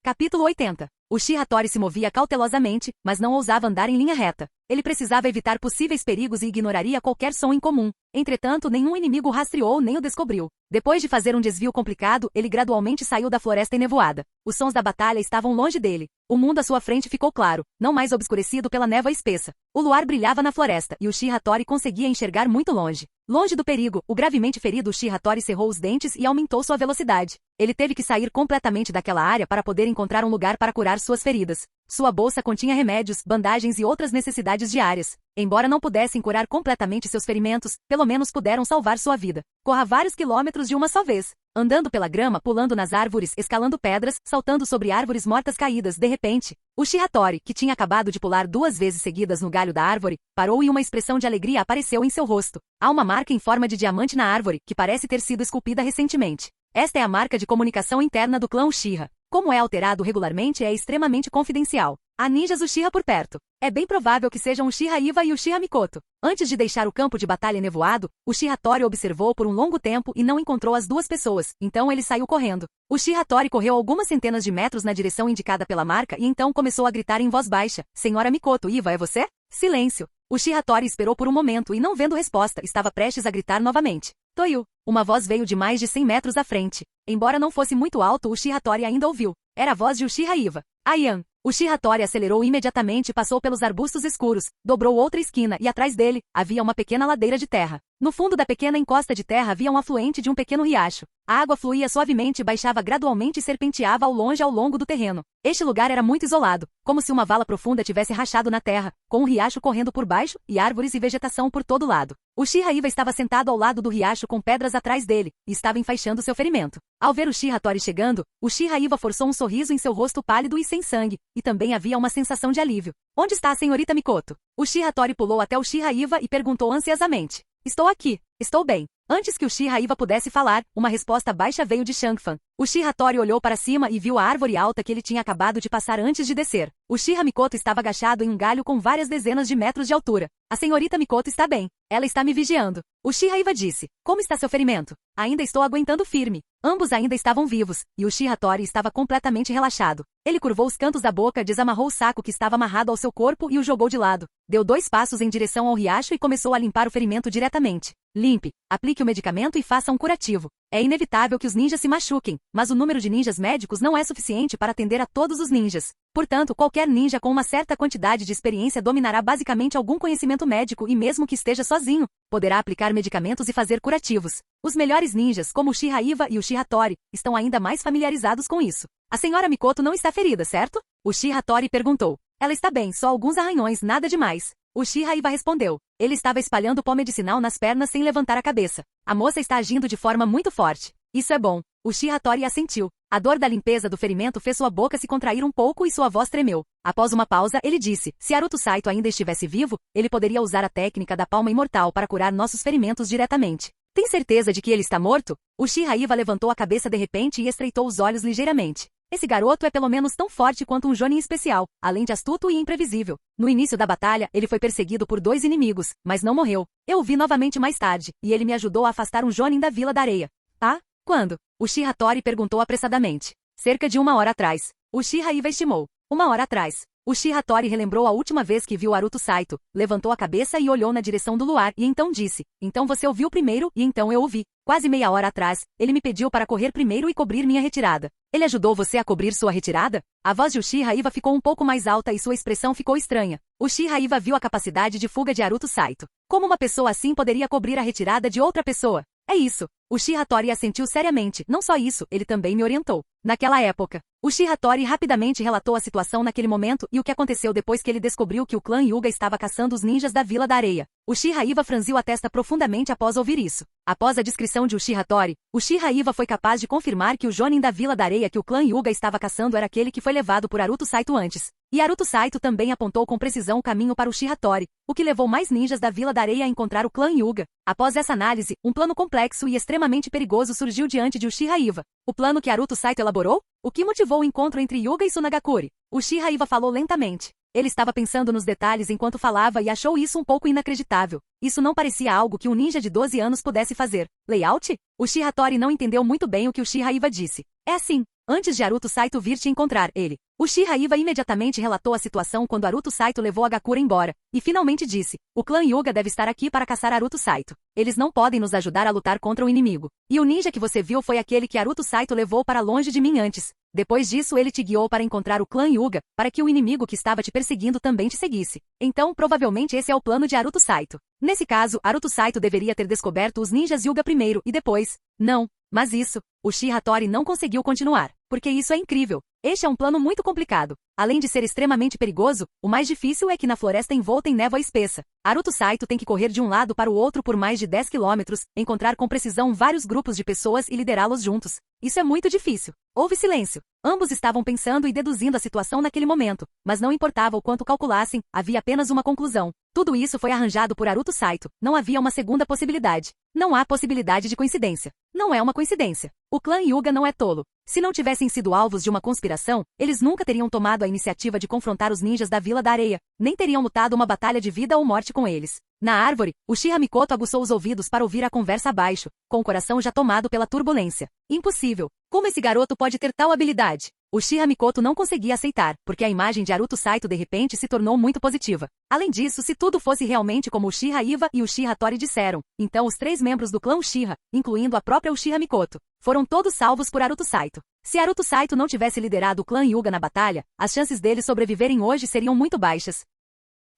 Capítulo 80. Uchiha Hattori se movia cautelosamente, mas não ousava andar em linha reta. Ele precisava evitar possíveis perigos e ignoraria qualquer som incomum. Entretanto, nenhum inimigo o rastreou nem o descobriu. Depois de fazer um desvio complicado, ele gradualmente saiu da floresta enevoada. Os sons da batalha estavam longe dele. O mundo à sua frente ficou claro, não mais obscurecido pela névoa espessa. O luar brilhava na floresta, e Uchiha Hattori conseguia enxergar muito longe. Longe do perigo, o gravemente ferido Uchiha Hattori cerrou os dentes e aumentou sua velocidade. Ele teve que sair completamente daquela área para poder encontrar um lugar para curar suas feridas. Sua bolsa continha remédios, bandagens e outras necessidades diárias. Embora não pudessem curar completamente seus ferimentos, pelo menos puderam salvar sua vida. Corra vários quilômetros de uma só vez. Andando pela grama, pulando nas árvores, escalando pedras, saltando sobre árvores mortas caídas, de repente, Uchiha Hattori, que tinha acabado de pular 2 vezes seguidas no galho da árvore, parou e uma expressão de alegria apareceu em seu rosto. Há uma marca em forma de diamante na árvore, que parece ter sido esculpida recentemente. Esta é a marca de comunicação interna do clã Uchiha. Como é alterado regularmente é extremamente confidencial. Há ninjas Uchiha por perto. É bem provável que sejam o Uchiha Iva e o Uchiha Mikoto. Antes de deixar o campo de batalha nevoado, o Uchiha Tori observou por um longo tempo e não encontrou as duas pessoas, então ele saiu correndo. O Uchiha Tori correu algumas centenas de metros na direção indicada pela marca e então começou a gritar em voz baixa: Senhora Mikoto, Iva, é você? Silêncio. O Uchiha Tori esperou por um momento e não vendo resposta, estava prestes a gritar novamente. Toyu. Uma voz veio de mais de 100 metros à frente. Embora não fosse muito alto, o Uchiha Tori ainda ouviu. Era a voz de Uchiha Iva. Aian. O Uchiha Tori acelerou imediatamente e passou pelos arbustos escuros, dobrou outra esquina e atrás dele, havia uma pequena ladeira de terra. No fundo da pequena encosta de terra havia um afluente de um pequeno riacho. A água fluía suavemente, baixava gradualmente e serpenteava ao longo do terreno. Este lugar era muito isolado, como se uma vala profunda tivesse rachado na terra, com um riacho correndo por baixo e árvores e vegetação por todo lado. O Uchiha Iva estava sentado ao lado do riacho com pedras atrás dele, e estava enfaixando seu ferimento. Ao ver o Uchiha Tori chegando, o Uchiha Iva forçou um sorriso em seu rosto pálido e sem sangue, e também havia uma sensação de alívio. Onde está a senhorita Mikoto? O Uchiha Tori pulou até o Uchiha Iva e perguntou ansiosamente. Estou aqui. Estou bem. Antes que o Uchiha Iva pudesse falar, uma resposta baixa veio de Shangfan. O Uchiha Tori olhou para cima e viu a árvore alta que ele tinha acabado de passar antes de descer. O Uchiha Mikoto estava agachado em um galho com várias dezenas de metros de altura. A senhorita Mikoto está bem. Ela está me vigiando. O Uchiha Iva disse. Como está seu ferimento? Ainda estou aguentando firme. Ambos ainda estavam vivos, e o Uchiha Tori estava completamente relaxado. Ele curvou os cantos da boca, desamarrou o saco que estava amarrado ao seu corpo e o jogou de lado. Deu 2 passos em direção ao riacho e começou a limpar o ferimento diretamente. Limpe, aplique o medicamento e faça um curativo. É inevitável que os ninjas se machuquem, mas o número de ninjas médicos não é suficiente para atender a todos os ninjas. Portanto, qualquer ninja com uma certa quantidade de experiência dominará basicamente algum conhecimento médico e mesmo que esteja sozinho, poderá aplicar medicamentos e fazer curativos. Os melhores ninjas, como o Uchiha Iva e o Uchiha Tori, estão ainda mais familiarizados com isso. A senhora Mikoto não está ferida, certo? O Uchiha Tori perguntou. Ela está bem, só alguns arranhões, nada demais. O Uchiha Iva respondeu. Ele estava espalhando pó medicinal nas pernas sem levantar a cabeça. A moça está agindo de forma muito forte. Isso é bom. O Uchiha Tori assentiu. A dor da limpeza do ferimento fez sua boca se contrair um pouco e sua voz tremeu. Após uma pausa, ele disse, se Haruto Saito ainda estivesse vivo, ele poderia usar a técnica da palma imortal para curar nossos ferimentos diretamente. Tem certeza de que ele está morto? O Uchiha Iva levantou a cabeça de repente e estreitou os olhos ligeiramente. Esse garoto é pelo menos tão forte quanto um Jonin especial, além de astuto e imprevisível. No início da batalha, ele foi perseguido por 2 inimigos, mas não morreu. Eu o vi novamente mais tarde, e ele me ajudou a afastar um Jonin da Vila da Areia. Ah? Quando? O Uchiha Tori perguntou apressadamente. Cerca de 1 hora atrás. O Uchiha Iva estimou. 1 hora atrás. O Uchiha Tori relembrou a última vez que viu Haruto Saito, levantou a cabeça e olhou na direção do luar e então disse, então você ouviu primeiro e então eu ouvi. Quase meia hora atrás, ele me pediu para correr primeiro e cobrir minha retirada. Ele ajudou você a cobrir sua retirada? A voz de Uchiha Iva ficou um pouco mais alta e sua expressão ficou estranha. Uchiha Iva viu a capacidade de fuga de Haruto Saito. Como uma pessoa assim poderia cobrir a retirada de outra pessoa? É isso. Uchiha Tori assentiu seriamente. Não só isso, ele também me orientou. Naquela época, Uchiha Tori rapidamente relatou a situação naquele momento e o que aconteceu depois que ele descobriu que o clã Hyuga estava caçando os ninjas da Vila da Areia. Uchiha Iva franziu a testa profundamente após ouvir isso. Após a descrição de Uchiha Tori, Uchiha Iva foi capaz de confirmar que o Jonin da Vila da Areia que o clã Hyuga estava caçando era aquele que foi levado por Haruto Saito antes. E Haruto Saito também apontou com precisão o caminho para Uchiha Tori, o que levou mais ninjas da Vila da Areia a encontrar o clã Hyuga. Após essa análise, um plano complexo e extremamente perigoso surgiu diante de Uchiha Iva. O plano que Haruto Saito elaborou? O que motivou o encontro entre Hyuga e Tsunagakure? Uchiha Iva falou lentamente. Ele estava pensando nos detalhes enquanto falava e achou isso um pouco inacreditável. Isso não parecia algo que um ninja de 12 anos pudesse fazer. Layout? Uchiha Tori não entendeu muito bem o que Uchiha Iva disse. É assim. Antes de Haruto Saito vir te encontrar, ele. Uchiha Iva imediatamente relatou a situação quando Haruto Saito levou a Gakura embora, e finalmente disse, o clã Hyuga deve estar aqui para caçar Haruto Saito. Eles não podem nos ajudar a lutar contra o inimigo. E o ninja que você viu foi aquele que Haruto Saito levou para longe de mim antes. Depois disso ele te guiou para encontrar o clã Hyuga, para que o inimigo que estava te perseguindo também te seguisse. Então, provavelmente esse é o plano de Haruto Saito. Nesse caso, Haruto Saito deveria ter descoberto os ninjas Hyuga primeiro e depois. Não. Mas isso, Uchiha Tori não conseguiu continuar, porque isso é incrível. Este é um plano muito complicado. Além de ser extremamente perigoso, o mais difícil é que na floresta envolta em névoa espessa, Haruto Saito tem que correr de um lado para o outro por mais de 10 quilômetros, encontrar com precisão vários grupos de pessoas e liderá-los juntos. Isso é muito difícil. Houve silêncio. Ambos estavam pensando e deduzindo a situação naquele momento, mas não importava o quanto calculassem, havia apenas uma conclusão. Tudo isso foi arranjado por Haruto Saito, não havia uma segunda possibilidade. Não há possibilidade de coincidência. Não é uma coincidência. O clã Hyuga não é tolo. Se não tivessem sido alvos de uma conspiração, eles nunca teriam tomado a iniciativa de confrontar os ninjas da Vila da Areia, nem teriam lutado uma batalha de vida ou morte com eles. Na árvore, Uchiha Mikoto aguçou os ouvidos para ouvir a conversa abaixo, com o coração já tomado pela turbulência. Impossível. Como esse garoto pode ter tal habilidade? Uchiha Mikoto não conseguia aceitar, porque a imagem de Naruto Saito de repente se tornou muito positiva. Além disso, se tudo fosse realmente como Uchiha Iwa e Uchiha Tori disseram, então os 3 membros do clã Uchiha, incluindo a própria Uchiha Mikoto, foram todos salvos por Naruto Saito. Se Naruto Saito não tivesse liderado o clã Hyuga na batalha, as chances deles sobreviverem hoje seriam muito baixas.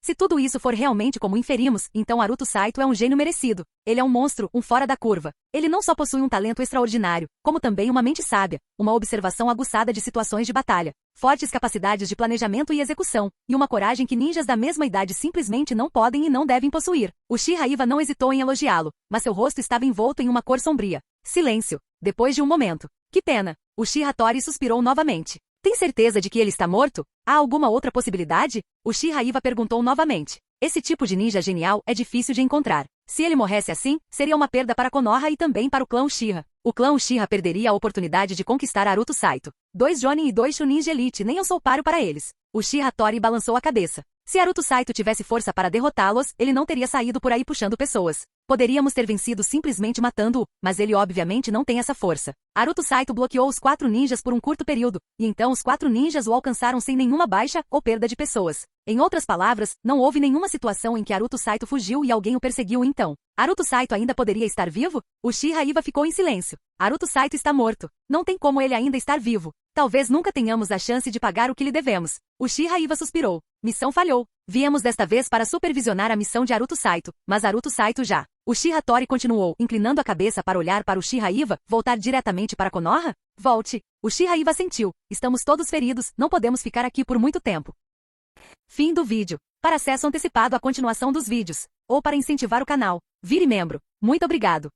Se tudo isso for realmente como inferimos, então Naruto Saito é um gênio merecido. Ele é um monstro, um fora da curva. Ele não só possui um talento extraordinário, como também uma mente sábia, uma observação aguçada de situações de batalha, fortes capacidades de planejamento e execução, e uma coragem que ninjas da mesma idade simplesmente não podem e não devem possuir. Uchiha Iwa não hesitou em elogiá-lo, mas seu rosto estava envolto em uma cor sombria. Silêncio. Depois de um momento. Que pena. Uchiha Tori suspirou novamente. Tem certeza de que ele está morto? Há alguma outra possibilidade? Uchiha Iwa perguntou novamente. Esse tipo de ninja genial é difícil de encontrar. Se ele morresse assim, seria uma perda para Konoha e também para o clã Uchiha. O clã Uchiha perderia a oportunidade de conquistar Naruto Saito. 2 Jonin e 2 Chunin de elite, nem eu sou páreo para eles. Uchiha Tori balançou a cabeça. Se Naruto Saito tivesse força para derrotá-los, ele não teria saído por aí puxando pessoas. Poderíamos ter vencido simplesmente matando-o, mas ele obviamente não tem essa força. Naruto Saito bloqueou os 4 ninjas por um curto período, e então os 4 ninjas o alcançaram sem nenhuma baixa ou perda de pessoas. Em outras palavras, não houve nenhuma situação em que Naruto Saito fugiu e alguém o perseguiu então. Naruto Saito ainda poderia estar vivo? Uchiha Iwa ficou em silêncio. Naruto Saito está morto. Não tem como ele ainda estar vivo. Talvez nunca tenhamos a chance de pagar o que lhe devemos. Uchiha Iwa suspirou. Missão falhou. Viemos desta vez para supervisionar a missão de Naruto Saito, mas Naruto Saito já. Uchiha Tori continuou, inclinando a cabeça para olhar para Uchiha Iwa, voltar diretamente para Konoha? Volte. Uchiha Iwa sentiu. Estamos todos feridos, não podemos ficar aqui por muito tempo. Fim do vídeo. Para acesso antecipado à continuação dos vídeos, ou para incentivar o canal, vire membro. Muito obrigado.